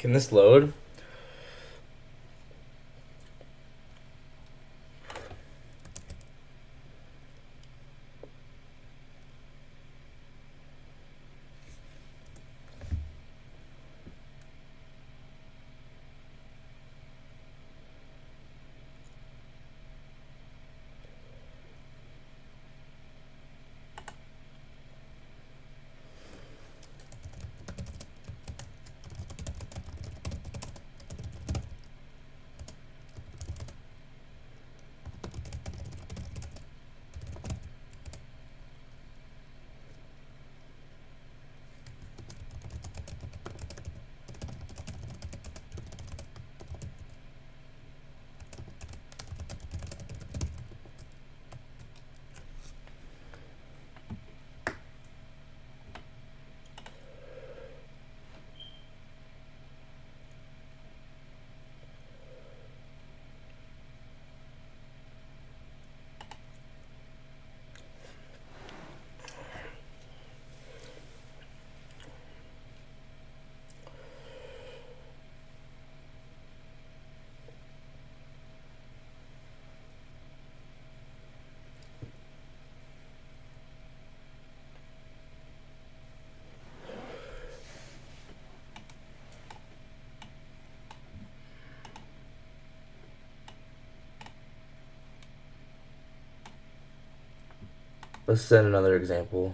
Speaker 1: Can this load? Let's send another example.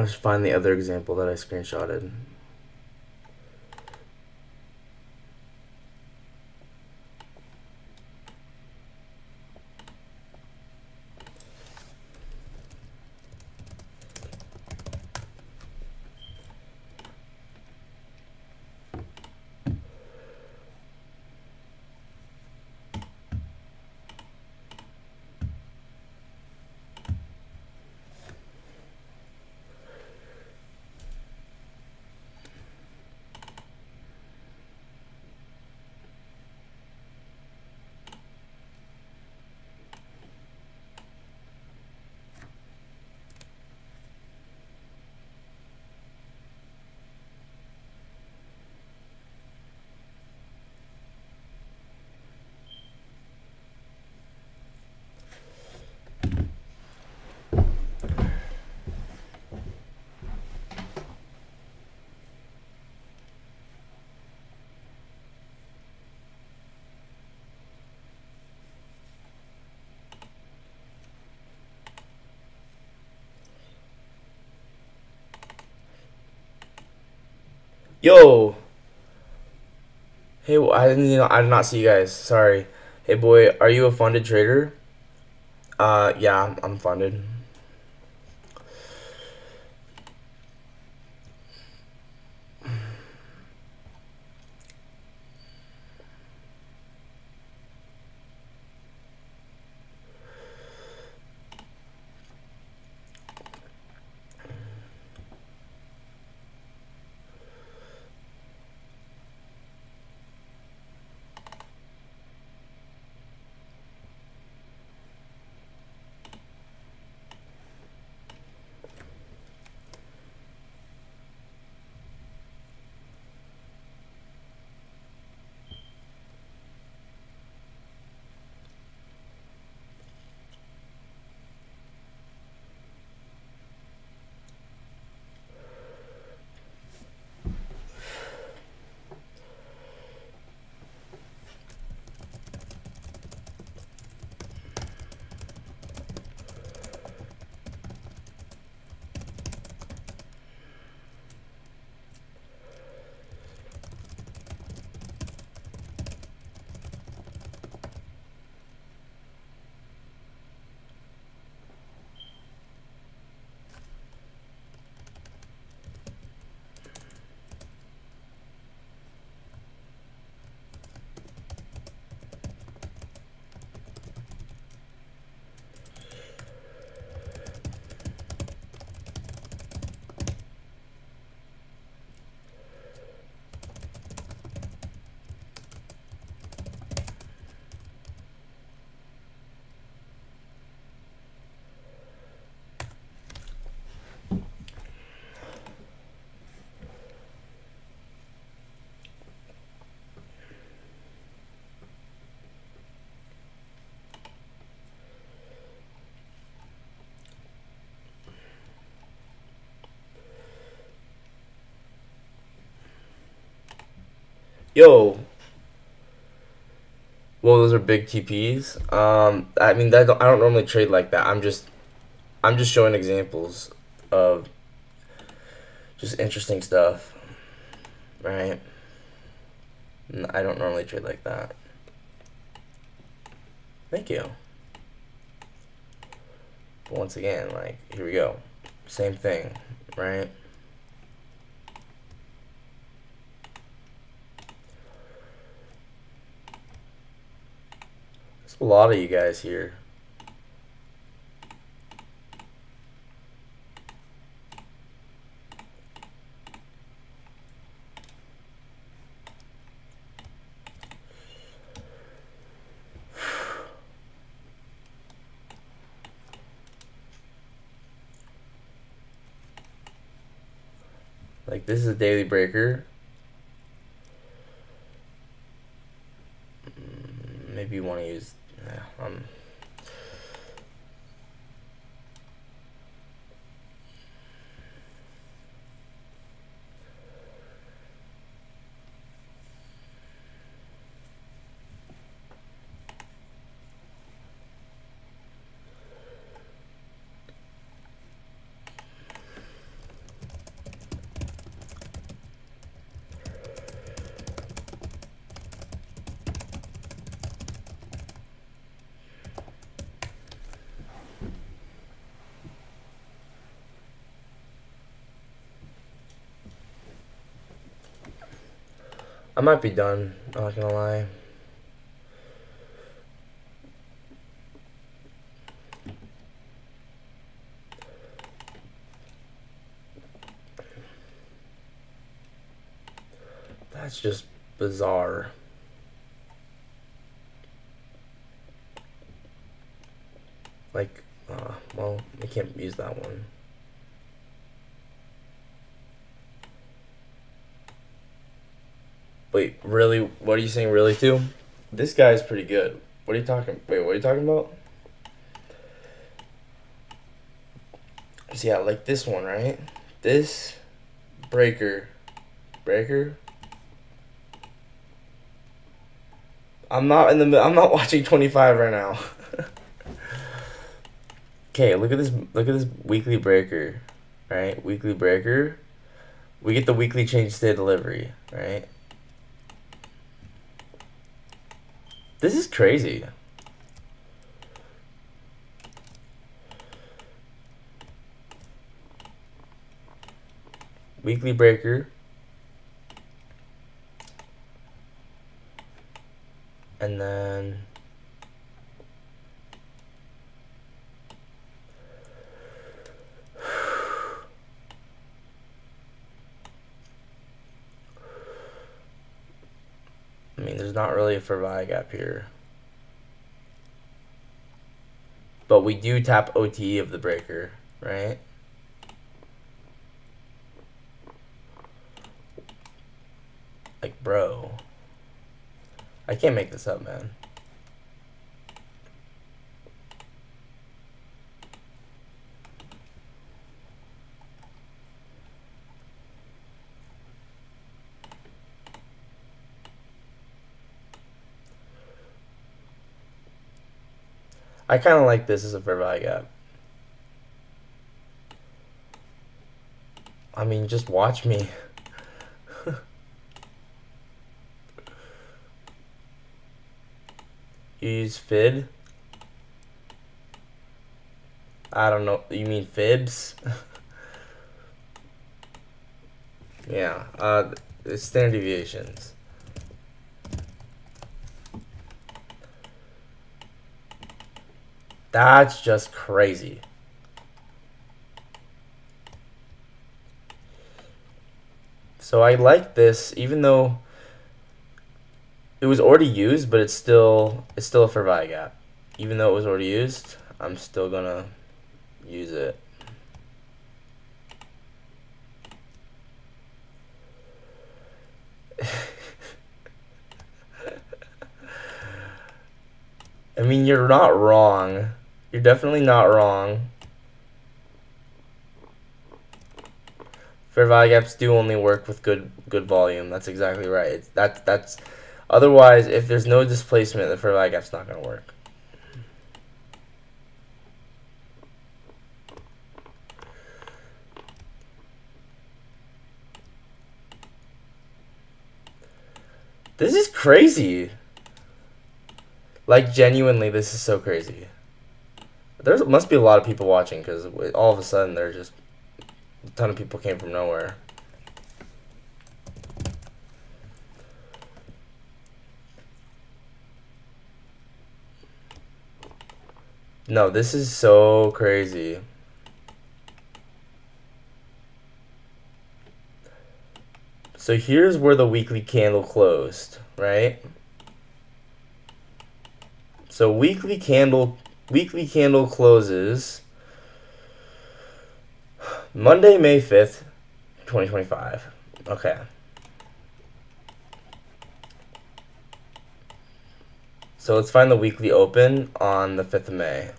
Speaker 1: want to find the other example that I screenshotted. Yo, hey, I did not see you guys. Sorry. Hey, boy, are you a funded trader? Yeah, I'm funded. Yo, well, those are big TPs. I mean, I don't normally trade like that. I'm just showing examples of just interesting stuff, right? I don't normally trade like that. Thank you. But once again, like, here we go. Same thing, right? There's a lot of you guys here. Like, this is a daily breaker. Maybe you want to use... I might be done, not gonna lie. That's just bizarre. Like, well, we can't use that one. Wait, really? What are you saying really to? This guy is pretty good. What are you talking? Wait, what are you talking about? So yeah, like this one, right? This breaker. I'm not I'm not watching 25 right now. Okay, look at this. Look at this weekly breaker, right? Weekly breaker. We get the weekly change state delivery, right? This is crazy. Weekly breaker. And then I mean, there's not really a Fervi gap here. But we do tap OTE of the breaker, right? Like, bro. I can't make this up, man. I kind of like this as a Fervi gap. I mean, just watch me. You use FID? I don't know. You mean fibs? Yeah. Standard deviations. That's just crazy. So I like this, even though it was already used, but it's still a Fervi gap. Even though it was already used, I'm still gonna use it. I mean, you're not wrong. You're definitely not wrong. Fervi gaps do only work with good volume. That's exactly right. That's otherwise, if there's no displacement, the Fervi gap's not gonna work. This is crazy. Like, genuinely, this is so crazy. There must be a lot of people watching, because all of a sudden, there's just a ton of people came from nowhere. No, this is so crazy. So here's where the weekly candle closed, right? So weekly candle closes Monday, May 5th, 2025. Okay. So let's find the weekly open on the 5th of May.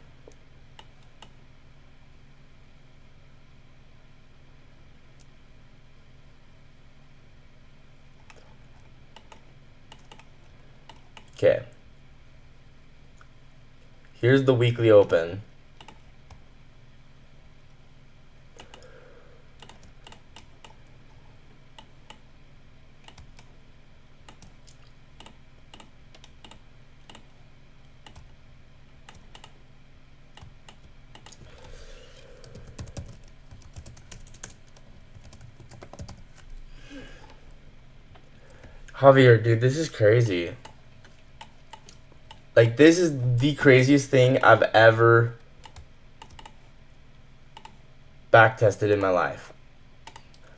Speaker 1: Okay. Here's the weekly open. Javier, dude, this is crazy. Like, this is the craziest thing I've ever backtested in my life.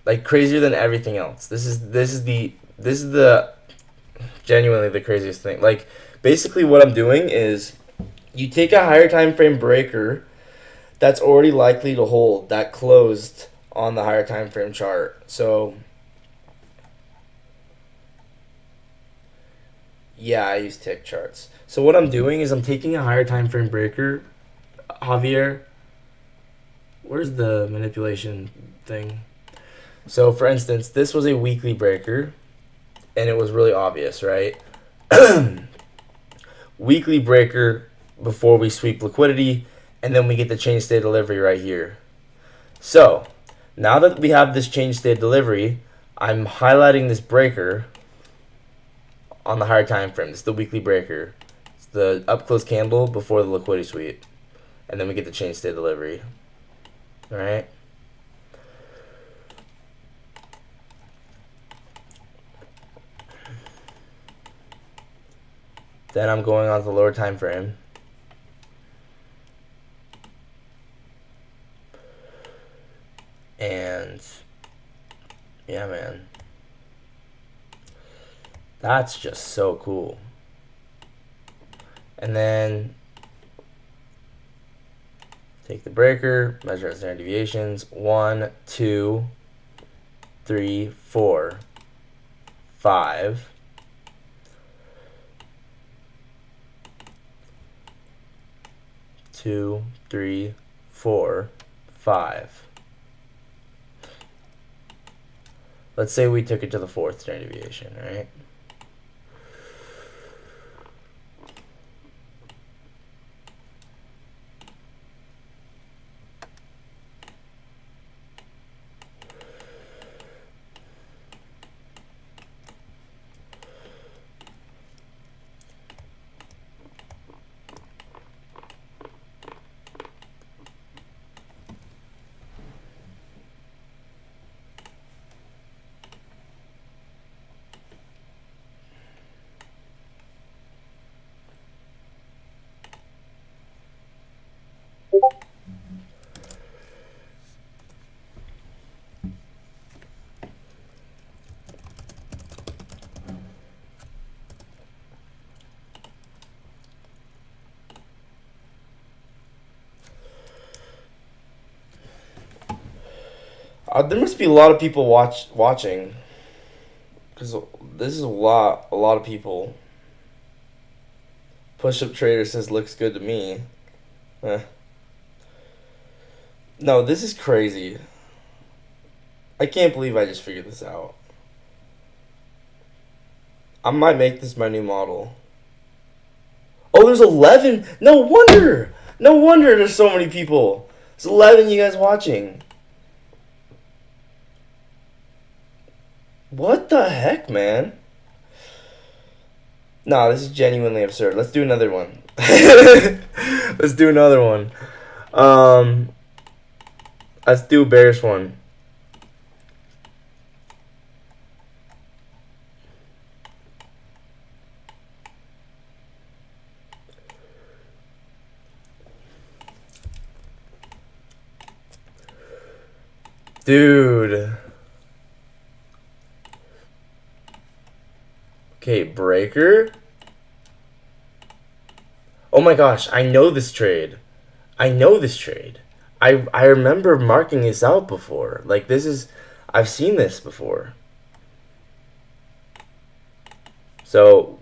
Speaker 1: Like, crazier than everything else. This is the genuinely the craziest thing. Like, basically what I'm doing is you take a higher time frame breaker that's already likely to hold, that closed on the higher time frame chart. So yeah, I use tick charts. So what I'm doing is I'm taking a higher time frame breaker. Javier, where's the manipulation thing? So for instance, this was a weekly breaker and it was really obvious, right? Weekly breaker before we sweep liquidity, and then we get the change state delivery right here. So now that we have this change state delivery, I'm highlighting this breaker on the higher time frame. This is the weekly breaker. It's the up close candle before the liquidity sweep, and then we get the change state delivery. All right. Then I'm going on to the lower time frame. And yeah, man. That's just so cool. And then take the breaker, measure its standard deviations. 1, 2, 3, 4, 5. 2, 3, 4, 5. Let's say we took it to the 4th standard deviation, right? There must be a lot of people watching, because this is a lot of people. Push-up trader says looks good to me. No, this is crazy. I can't believe I just figured this out. I might make this my new model. Oh, there's 11. No wonder there's so many people. There's 11 you guys watching. What the heck, man? Nah, this is genuinely absurd. Let's do another one. Let's do another one. Let's do a bearish one. Dude. Okay, breaker. Oh my gosh, I know this trade. I remember marking this out before. Like, I've seen this before. So,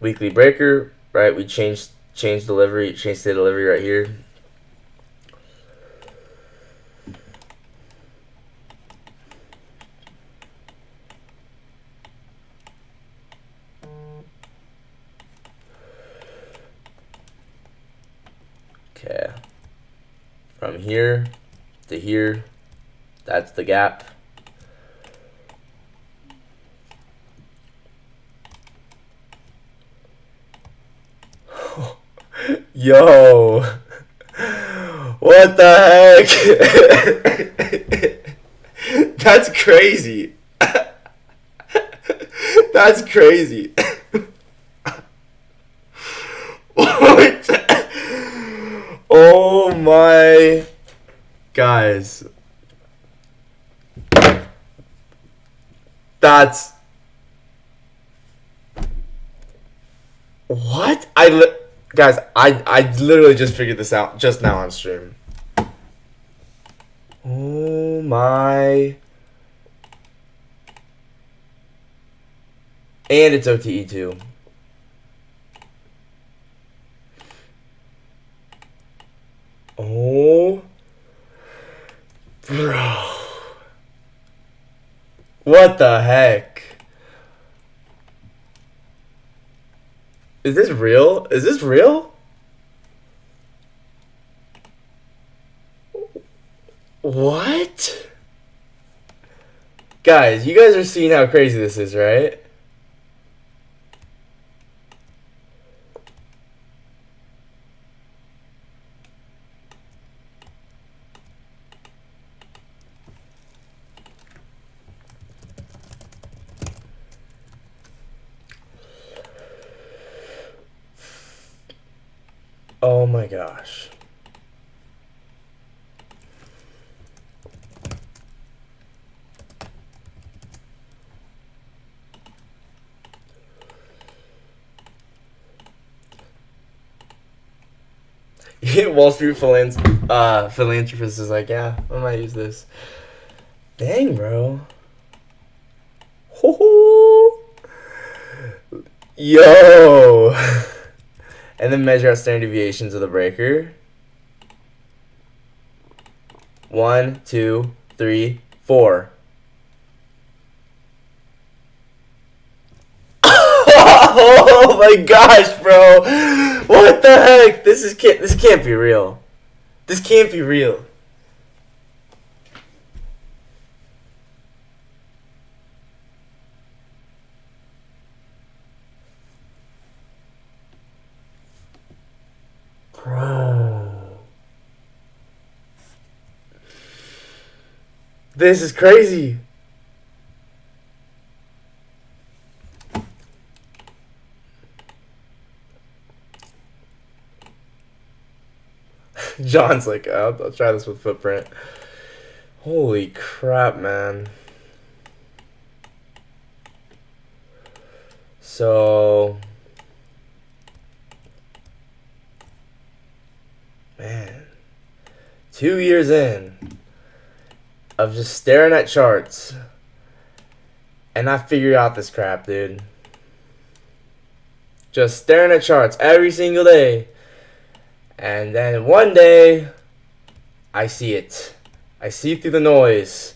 Speaker 1: weekly breaker, right? We change delivery, change the delivery right here. Okay. From here to here, that's the gap. Yo. What the heck? That's crazy. That's crazy. What? Oh my guys. That's what? Guys, I literally just figured this out just now on stream. Oh my. And it's OTE too. Oh. Bro. What the heck? Is this real? Is this real? What? Guys, you guys are seeing how crazy this is, right? Oh my gosh. Wall Street philanthropist is like, yeah, I might use this. Dang, bro. Yo. And then measure out standard deviations of the breaker. 1, 2, 3, 4. Oh my gosh, bro. What the heck? This can't be real. This can't be real. Bro. This is crazy. John's like, I'll try this with footprint. Holy crap, man. So, man, 2 years in of just staring at charts, and I figured out this crap, dude. Just staring at charts every single day. And then one day, I see it. I see through the noise.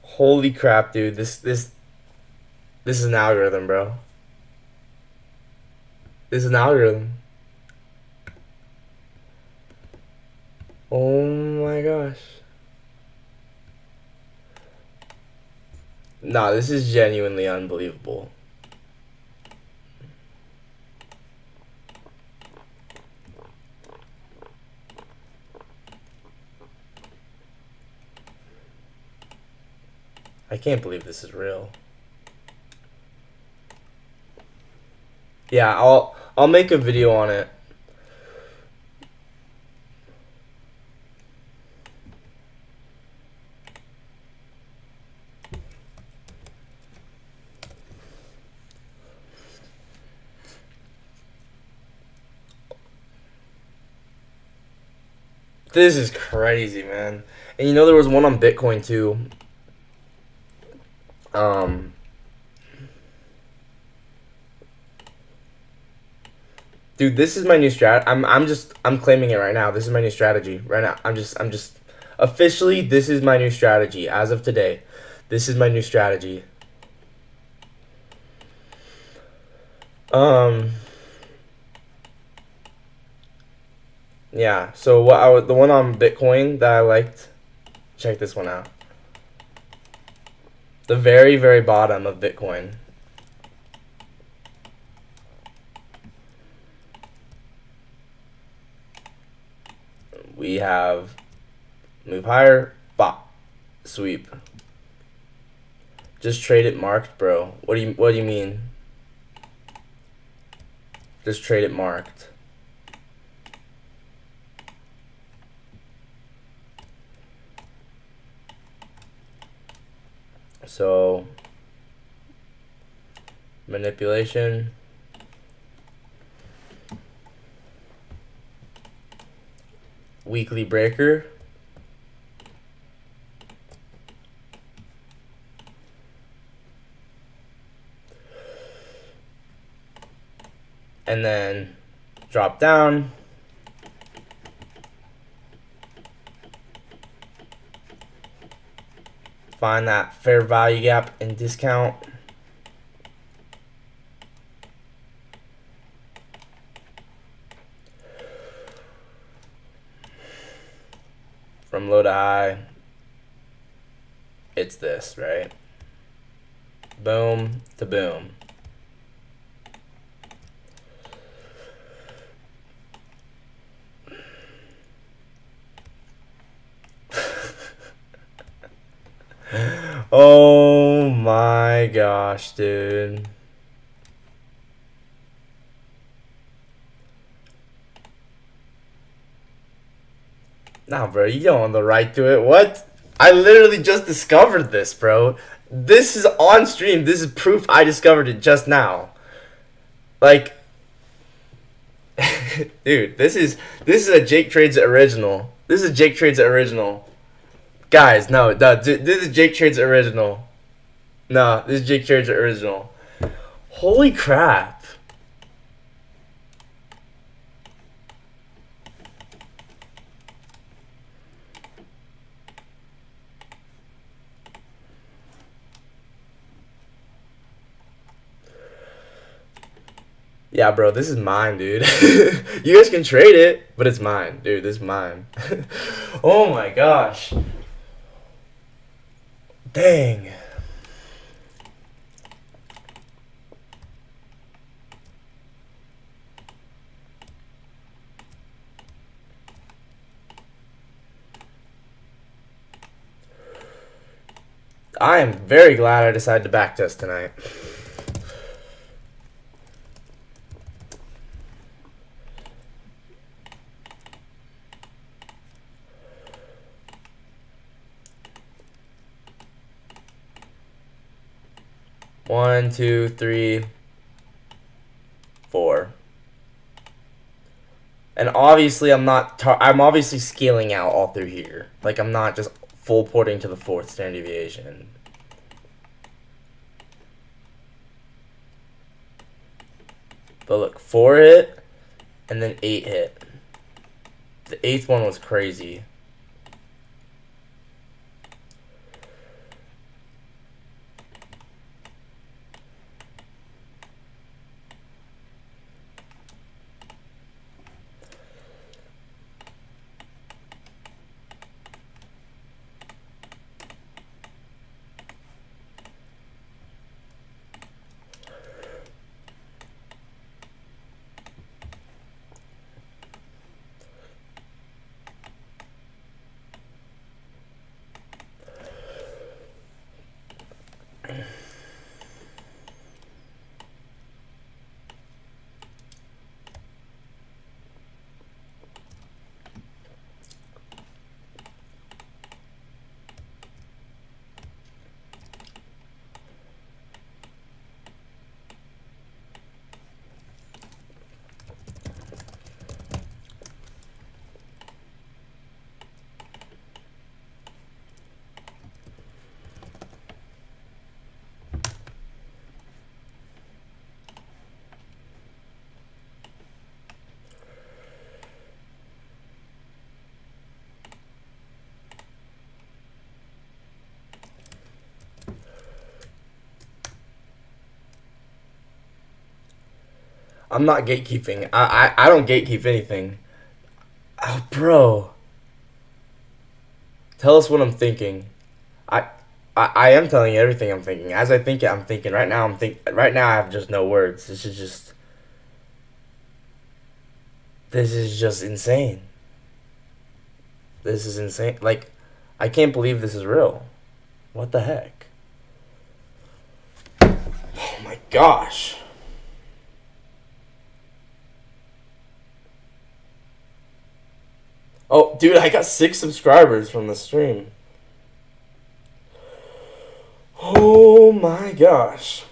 Speaker 1: Holy crap, dude. This is an algorithm, bro. This is an algorithm. Oh my gosh. Nah, this is genuinely unbelievable. I can't believe this is real. Yeah, I'll make a video on it. This is crazy, man. And you know there was one on Bitcoin too. Dude, this is my new strat. I'm claiming it right now. This is my new strategy right now. I'm just officially, this is my new strategy as of today. This is my new strategy. Yeah. So the one on Bitcoin that I liked. Check this one out. The very, very bottom of Bitcoin. We have move higher, bop, sweep. Just trade it marked, bro. What do you mean? Just trade it marked. So manipulation. Weekly breaker. And then drop down. Find that fair value gap and discount. From low to high, it's this, right? Boom to boom. Oh my gosh, dude. Nah, bro, you don't want the right to it. What? I literally just discovered this, bro. This is on stream. This is proof I discovered it just now. Like, dude, this is a Jake Trades original. This is Jake Trades original. Guys, no, this is Jake Trades original. No, this is Jake Trades original. Holy crap. Yeah, bro, this is mine, dude. You guys can trade it, but it's mine, dude. This is mine. Oh my gosh. Dang. I am very glad I decided to backtest tonight. One, two, three, four. And obviously I'm obviously scaling out all through here. Like, I'm not just full porting to the fourth standard deviation. But look, 4 hit, and then 8 hit. The 8th one was crazy. I'm not gatekeeping. I don't gatekeep anything. Oh, bro. Tell us what I'm thinking. I am telling you everything I'm thinking. As I think it, I'm thinking. Right now, Right now, I have just no words. This is just insane. This is insane. Like, I can't believe this is real. What the heck? gosh. Oh, dude, I got 6 subscribers from the stream. Oh my gosh.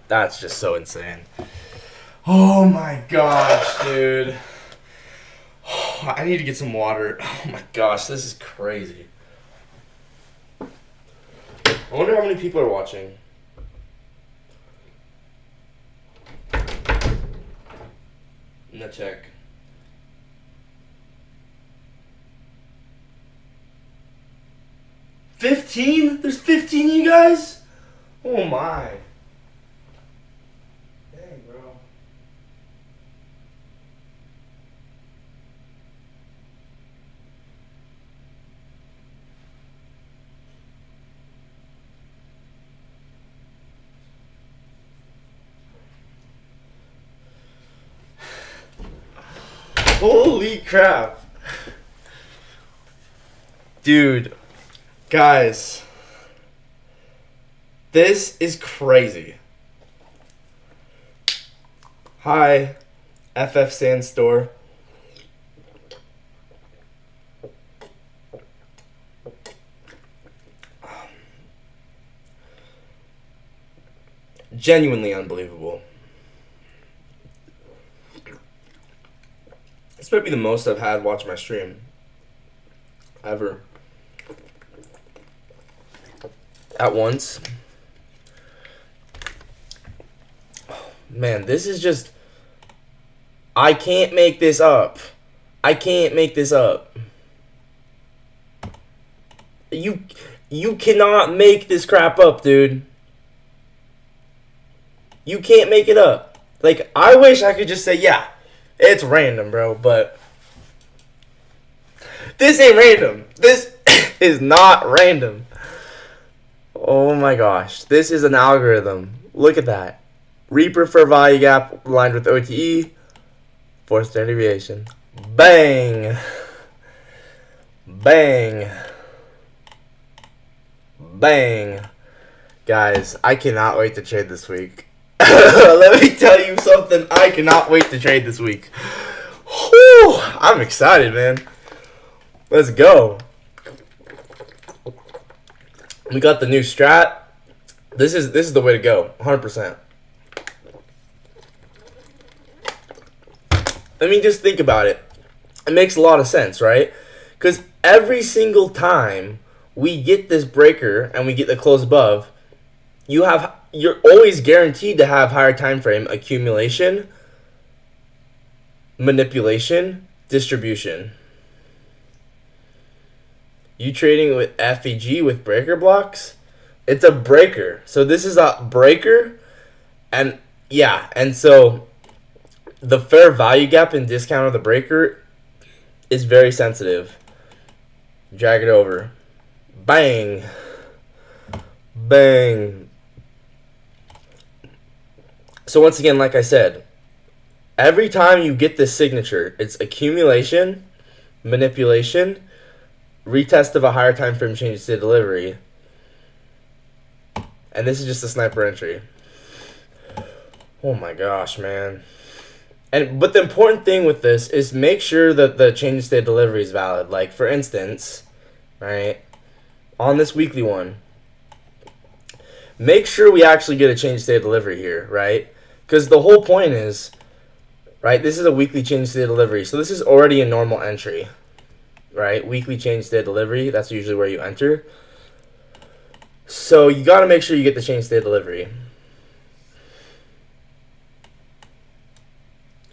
Speaker 1: That's just so insane. Oh my gosh, dude. I need to get some water. Oh my gosh, this is crazy. I wonder how many people are watching. Let's check. 15? There's 15 of you guys? Oh my. Dang, bro. Holy crap. Dude. Guys. This is crazy. Hi, FF Sand Store. Genuinely unbelievable. This might be the most I've had watch my stream ever. At once. Man, this is just... I can't make this up. I can't make this up. You cannot make this crap up, dude. You can't make it up. Like, I wish I could just say, yeah, it's random, bro, but... This ain't random. This is not random. Oh my gosh. This is an algorithm. Look at that. Reaper for value gap aligned with OTE. Forced standard deviation. Bang. Bang. Bang. Guys, I cannot wait to trade this week. Let me tell you something. I cannot wait to trade this week. Whew, I'm excited, man. Let's go. We got the new strat. This is the way to go. 100%. I mean, just think about it. It makes a lot of sense, right? Because every single time we get this breaker and we get the close above, you're always guaranteed to have higher time frame accumulation, manipulation, distribution. You trading with FEG with breaker blocks? It's a breaker. So this is a breaker. And yeah, and so the fair value gap and discount of the breaker is very sensitive. Drag it over. Bang. Bang. So once again, like I said, every time you get this signature, it's accumulation, manipulation, retest of a higher time frame changes to delivery. And this is just a sniper entry. Oh my gosh, man. But the important thing with this is make sure that the change state delivery is valid. Like, for instance, right, on this weekly one, make sure we actually get a change state delivery here, right? Because the whole point is, right, this is a weekly change state delivery. So this is already a normal entry, right? Weekly change state delivery, that's usually where you enter. So you got to make sure you get the change state delivery.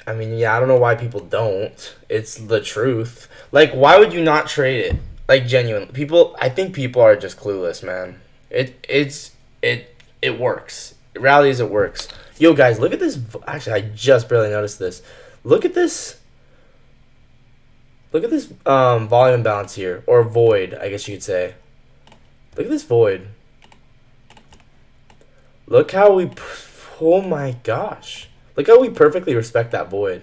Speaker 1: I mean, yeah, I don't know why people don't. It's the truth. Like, why would you not trade it? Like, genuinely. I think people are just clueless, man. It works. reality is it works. Yo, guys, look at this. Actually, I just barely noticed this. Look at this. Look at this volume imbalance here, or void, I guess you could say. Look at this void. Look how we. Oh my gosh. Look how we perfectly respect that void.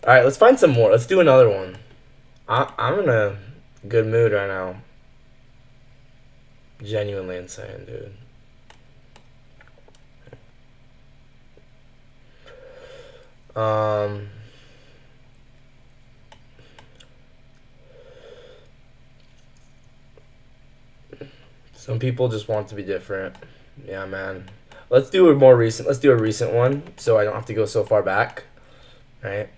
Speaker 1: Alright, let's find some more. Let's do another one. I'm in a good mood right now. Genuinely insane, dude. Some people just want to be different. Yeah, man. Let's do a more recent. Let's do a recent one, so I don't have to go so far back. Right.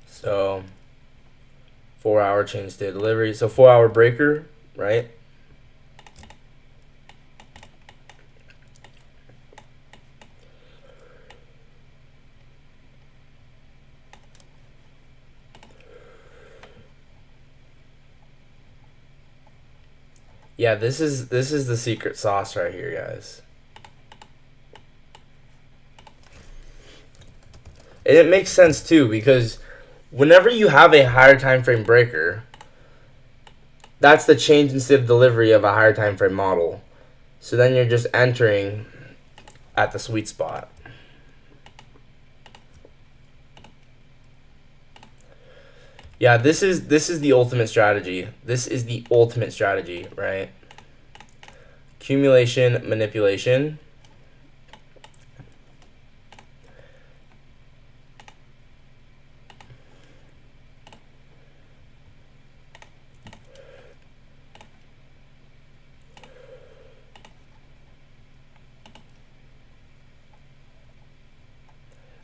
Speaker 1: So 4-hour change state delivery. So 4-hour breaker, right? Yeah, this is the secret sauce right here, guys. And it makes sense too, because whenever you have a higher time frame breaker, that's the change in state of delivery of a higher time frame model. So then you're just entering at the sweet spot. Yeah, this is the ultimate strategy. This is the ultimate strategy, right? Accumulation, manipulation.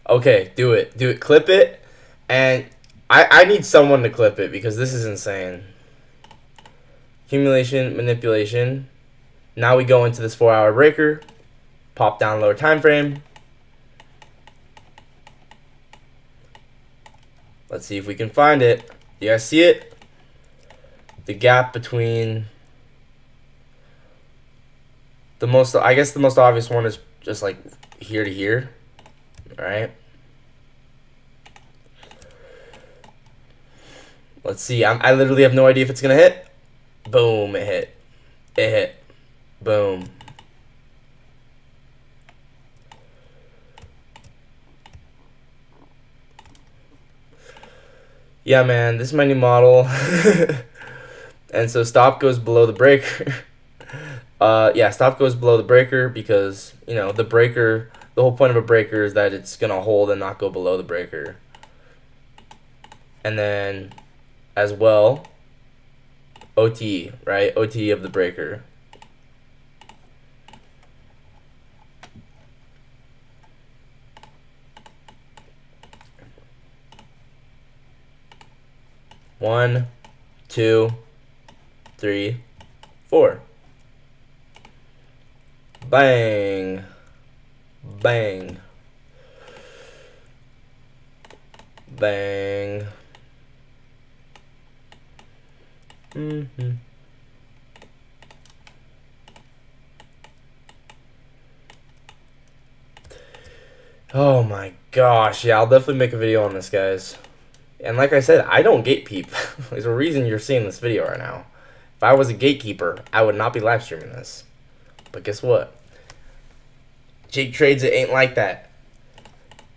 Speaker 1: Okay, do it. Do it. Clip it. And I need someone to clip it because this is insane. Accumulation, manipulation. Now we go into this 4-hour breaker. Pop down lower time frame. Let's see if we can find it. You guys see it? The gap between the most, I guess the most obvious one is just like here to here. All right. Let's see. I literally have no idea if it's going to hit. Boom, it hit. It hit. Boom. Yeah, man, this is my new model. And so stop goes below the breaker. Yeah, stop goes below the breaker because, you know, the breaker, the whole point of a breaker is that it's going to hold and not go below the breaker. And then as well, OT, right? OT of the breaker. One, 2, 3, 4. Bang. Bang. Bang. Mm-hmm. Oh my gosh. Yeah, I'll definitely make a video on this, guys. And like I said, I don't gatekeep. There's a reason you're seeing this video right now. If I was a gatekeeper, I would not be live streaming this. But guess what? Jake Trades it ain't like that.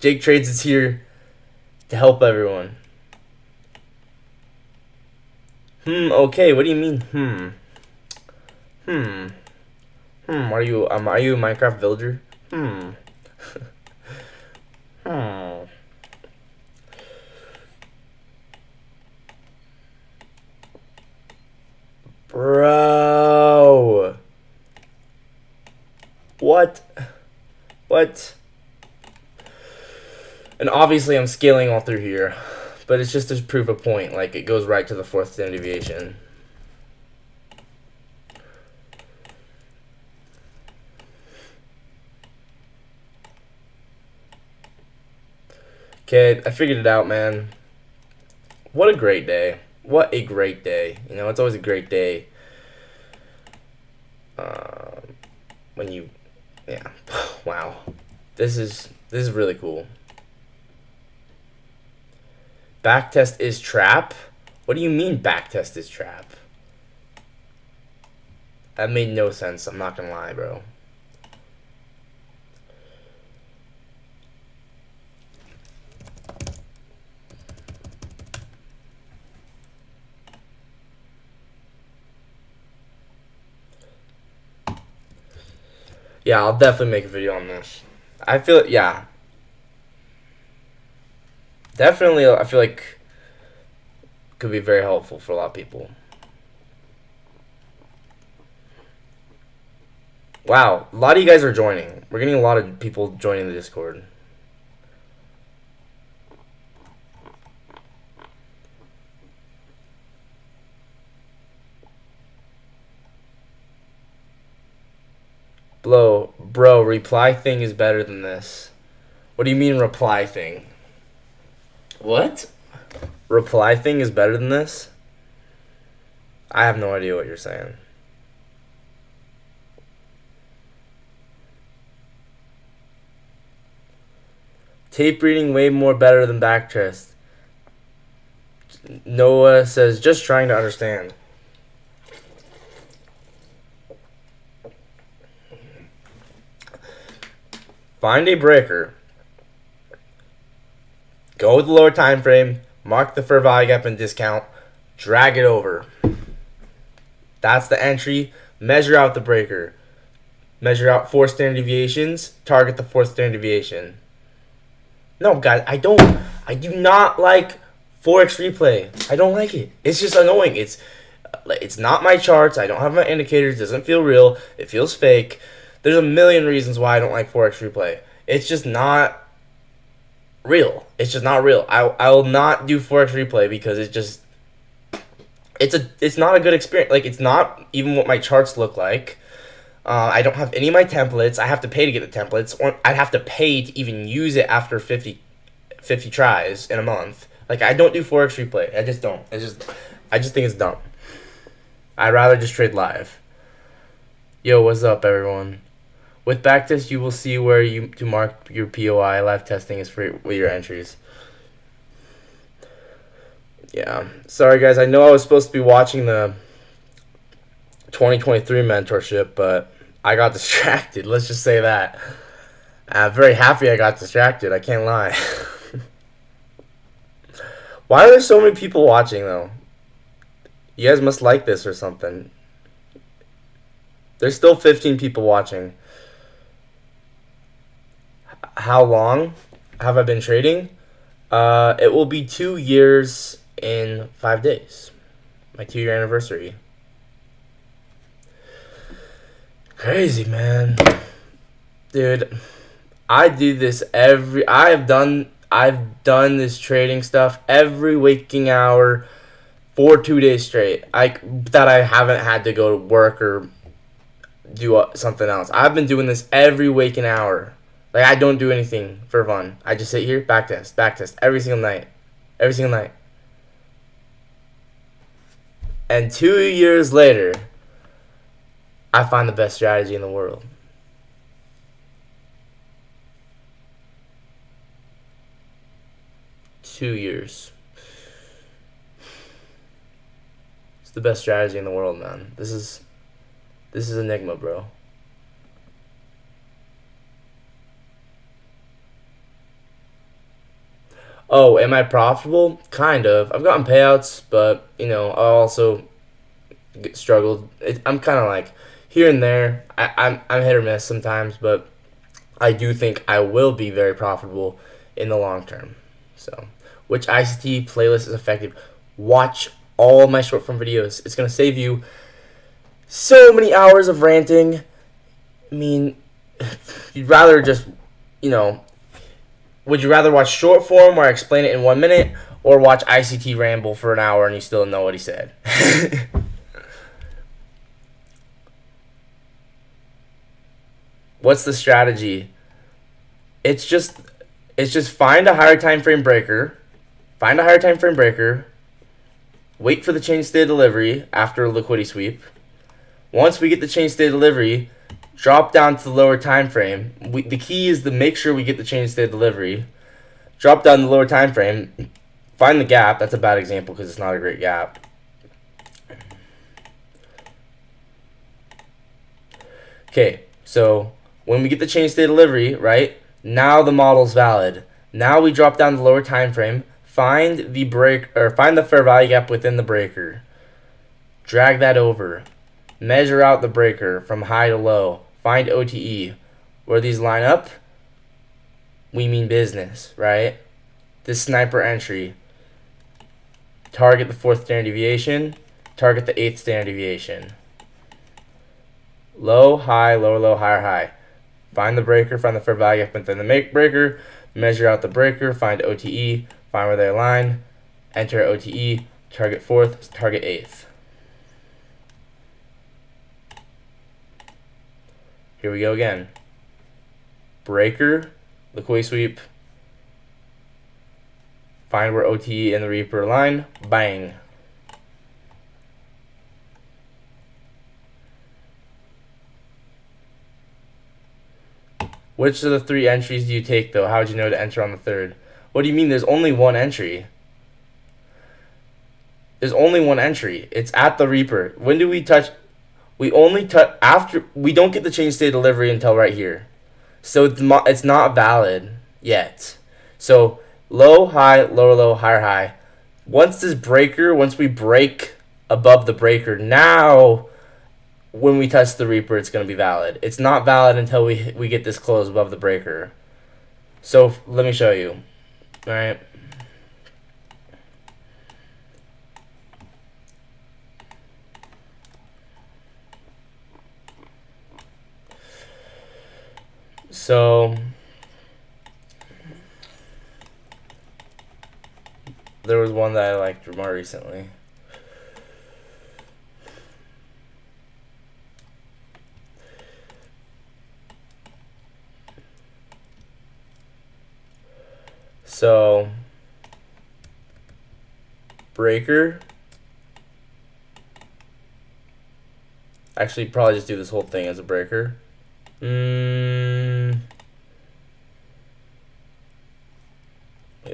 Speaker 1: Jake Trades is here to help everyone. Okay, what do you mean? Are you a Minecraft villager? Bro. What? And obviously I'm scaling all through here, but it's just to prove a point. Like, it goes right to the 4th standard deviation. Okay, I figured it out, man. What a great day. What a great day. You know, it's always a great day. When you, yeah. Wow. This is really cool. Backtest is trap? What do you mean backtest is trap? That made no sense. I'm not gonna lie, bro. Yeah, I'll definitely make a video on this. I feel, yeah. Definitely, I feel like could be very helpful for a lot of people. Wow, a lot of you guys are joining. We're getting a lot of people joining the Discord. Bro, reply thing is better than this. What do you mean reply thing? What? Reply thing is better than this? I have no idea what you're saying. Tape reading way more better than backtest. Noah says, just trying to understand. Find a breaker. Go with the lower time frame. Mark the fair value gap and discount. Drag it over. That's the entry. Measure out the breaker. Measure out 4 standard deviations. Target the 4th standard deviation. No, guys, I do not like Forex replay. I don't like it. It's just annoying. It's not my charts. I don't have my indicators. It doesn't feel real. It feels fake. There's a million reasons why I don't like Forex replay. It's just not real. It's just not real. I will not do Forex replay because it's not a good experience. Like, it's not even what my charts look like. I don't have any of my templates. I have to pay to get the templates, or I'd have to pay to even use it after 50 tries in a month. Like, I don't do Forex replay. I just don't. I just think it's dumb. I'd rather just trade live. Yo, what's up, everyone? With backtest, you will see where to mark your POI. Live testing is for your entries. Yeah. Sorry, guys. I know I was supposed to be watching the 2023 mentorship, but I got distracted. Let's just say that. I'm very happy I got distracted. I can't lie. Why are there so many people watching, though? You guys must like this or something. There's still 15 people watching. How long have I been trading? It will be 2 years in 5 days. My 2-year anniversary. Crazy, man. Dude, I do this I've done this trading stuff every waking hour for 2 days straight. That I haven't had to go to work or do something else. I've been doing this every waking hour. Like, I don't do anything for fun. I just sit here, backtest every single night. And 2 years later, I find the best strategy in the world. Two years. It's the best strategy in the world, man. This is Enigma, bro. Oh, am I profitable? Kind of. I've gotten payouts, but, you know, I also struggled. I'm kind of like here and there. I'm hit or miss sometimes, but I do think I will be very profitable in the long term. So, which ICT playlist is effective? Watch all my short form videos. It's going to save you so many hours of ranting. I mean, you'd rather just, you know, would you rather watch short form where I explain it in 1 minute, or watch ICT ramble for an hour and you still know what he said? What's the strategy? It's just It's just find a higher time frame breaker, wait for the change state of delivery after a liquidity sweep. Once we get the change state of delivery, drop down to the lower time frame. The key is to make sure we get the change state of delivery. Drop down the lower time frame, find the gap. That's a bad example because it's not a great gap. Okay, so when we get the change state of delivery, right, now the model's valid. Now we drop down the lower time frame, find the fair value gap within the breaker. Drag that over. Measure out the breaker from high to low. Find OTE. Where these line up, we mean business, right? This sniper entry. Target the 4th standard deviation. Target the 8th standard deviation. Low, high, lower, low, higher, high. Find the breaker, find the fair value gap within the breaker. Measure out the breaker, find OTE, find where they align. Enter OTE, target 4th, target 8th. Here we go again. Breaker, liquidity sweep. Find where OTE and the Reaper align. Bang. Which of the 3 entries do you take, though? How would you know to enter on the 3rd? What do you mean? There's only one entry. There's only one entry. It's at the Reaper. When do we touch? We only touch after. We don't get the change state delivery until right here. So it's not valid yet. So low, high, lower, low, higher, high. Once we break above the breaker, now when we touch the Reaper, it's going to be valid. It's not valid until we get this close above the breaker. So let me show you. All right. So there was one that I liked more recently. So breaker. Actually, probably just do this whole thing as a breaker. Wait,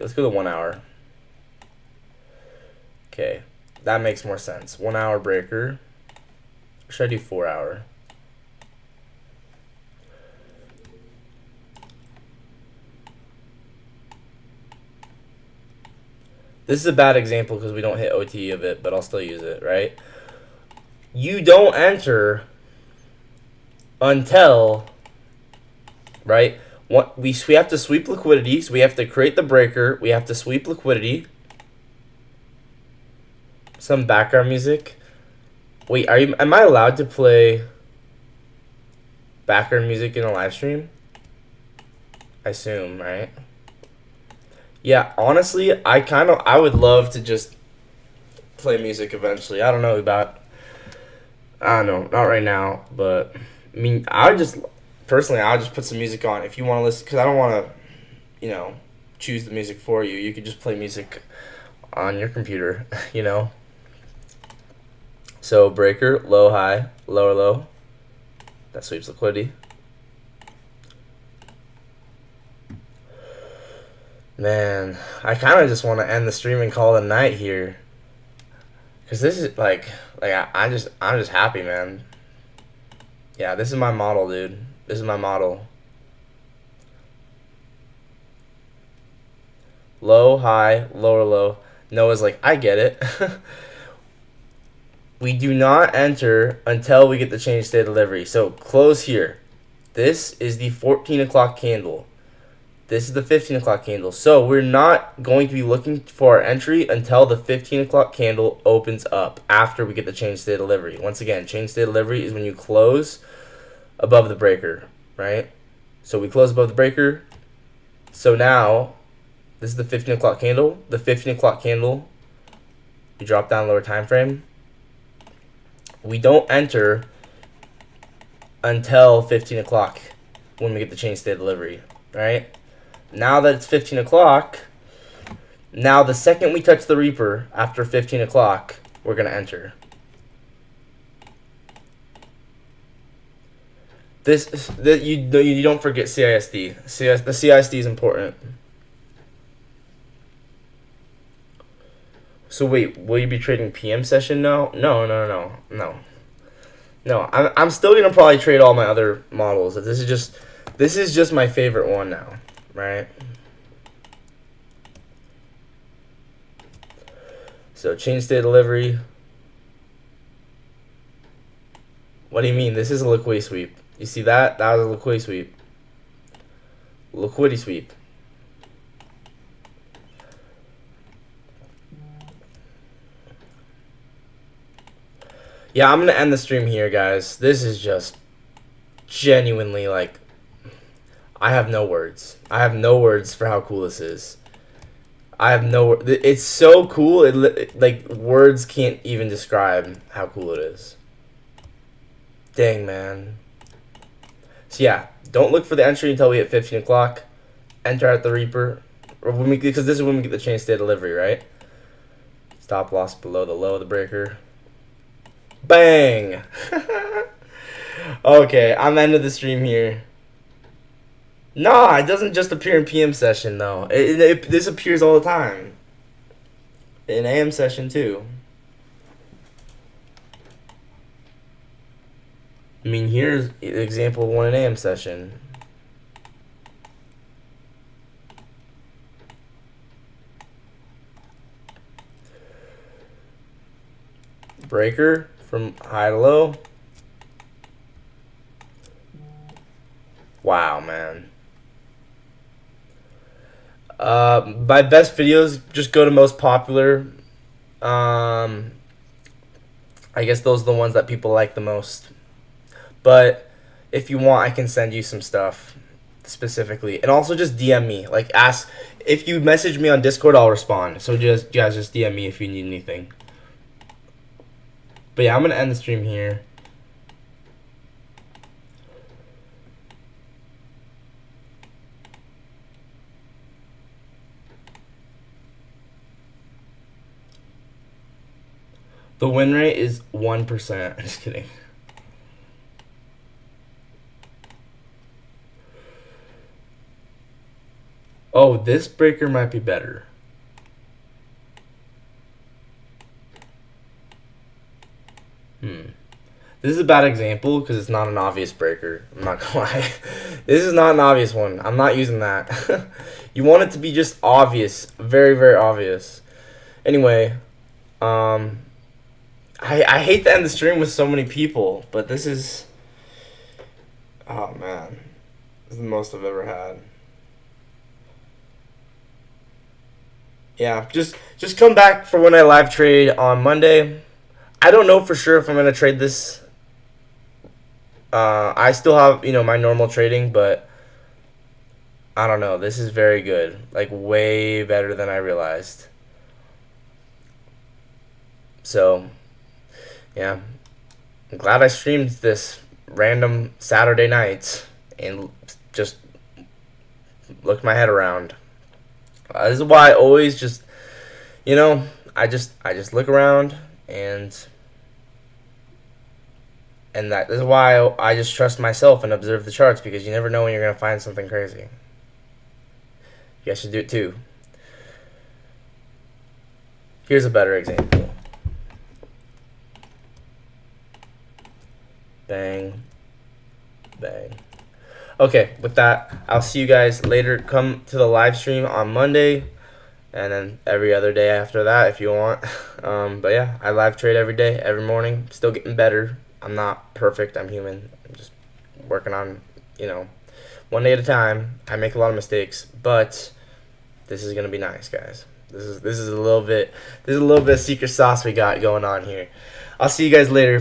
Speaker 1: let's go to 1 hour. Okay, that makes more sense. 1 hour breaker. Or should I do 4 hour? This is a bad example because we don't hit OT of it, but I'll still use it, right? You don't enter until, right? We have to sweep liquidity, so we have to create the breaker. We have to sweep liquidity. Some background music. Wait, am I allowed to play background music in a live stream? I assume, right? Yeah, honestly, I would love to just play music eventually. I don't know, not right now, but I mean, I would just put some music on if you want to listen, because I don't want to, choose the music for you. You could just play music on your computer, So breaker, low, high, lower, low. That sweeps liquidity. Man, I kind of just want to end the stream and call it a night here, cause this is I'm just happy, man. Yeah, this is my model, dude. This is my model. Low, high, lower, low. Noah's like, I get it. We do not enter until we get the change state delivery. So close here. This is the 14 o'clock candle. This is the 15 o'clock candle. So we're not going to be looking for our entry until the 15 o'clock candle opens up after we get the change state delivery. Once again, change state delivery is when you close above the breaker, right? So we close above the breaker. So now, this is the 15 o'clock candle. The 15 o'clock candle, we drop down lower time frame. We don't enter until 15 o'clock when we get the change state delivery, right? Now that it's 15 o'clock, now the second we touch the Reaper after 15 o'clock, we're going to enter. You don't forget CISD. The CISD is important. So wait, will you be trading PM session now? No. I'm still gonna probably trade all my other models. This is just my favorite one now, right? So chain state delivery. What do you mean? This is a liquidity sweep. You see that? That was a liquidity sweep. Liquidity sweep. Yeah, I'm going to end the stream here, guys. This is just genuinely, like, I have no words. I have no words for how cool this is. I have no... It's so cool. Like, words can't even describe how cool it is. Dang, man. So, yeah, don't look for the entry until we hit 15 o'clock. Enter at the Reaper. Or because this is when we get the chain state delivery, right? Stop loss below the low of the breaker. Bang! Okay, I'm ending the stream here. Nah, it doesn't just appear in PM session, though. This appears all the time. In AM session, too. I mean, here's an example of one in AM session. Breaker from high to low. Wow, man. My best videos, just go to most popular. I guess those are the ones that people like the most. But if you want, I can send you some stuff specifically. And also just DM me. Like, ask. If you message me on Discord, I'll respond. So just DM me if you need anything. But yeah, I'm going to end the stream here. The win rate is 1%. I'm just kidding. Oh, this breaker might be better. This is a bad example because it's not an obvious breaker. I'm not gonna lie. This is not an obvious one. I'm not using that. You want it to be just obvious. Very, very obvious. Anyway, I hate to end the stream with so many people, but this is... Oh, man. This is the most I've ever had. Yeah, just come back for when I live trade on Monday. I don't know for sure if I'm going to trade this. I still have, my normal trading, but I don't know. This is very good. Like, way better than I realized. So, yeah. I'm glad I streamed this random Saturday night and just looked my head around. This is why I always just, I just look around and that is why I just trust myself and observe the charts, because you never know when you're going to find something crazy. You guys should do it too. Here's a better example. Bang. Bang. Okay, with that, I'll see you guys later. Come to the live stream on Monday, and then every other day after that if you want. But yeah, I live trade every day, every morning. Still getting better. I'm not perfect. I'm human. I'm just working on, one day at a time. I make a lot of mistakes, but this is gonna be nice, guys. This is a little bit of secret sauce we got going on here. I'll see you guys later.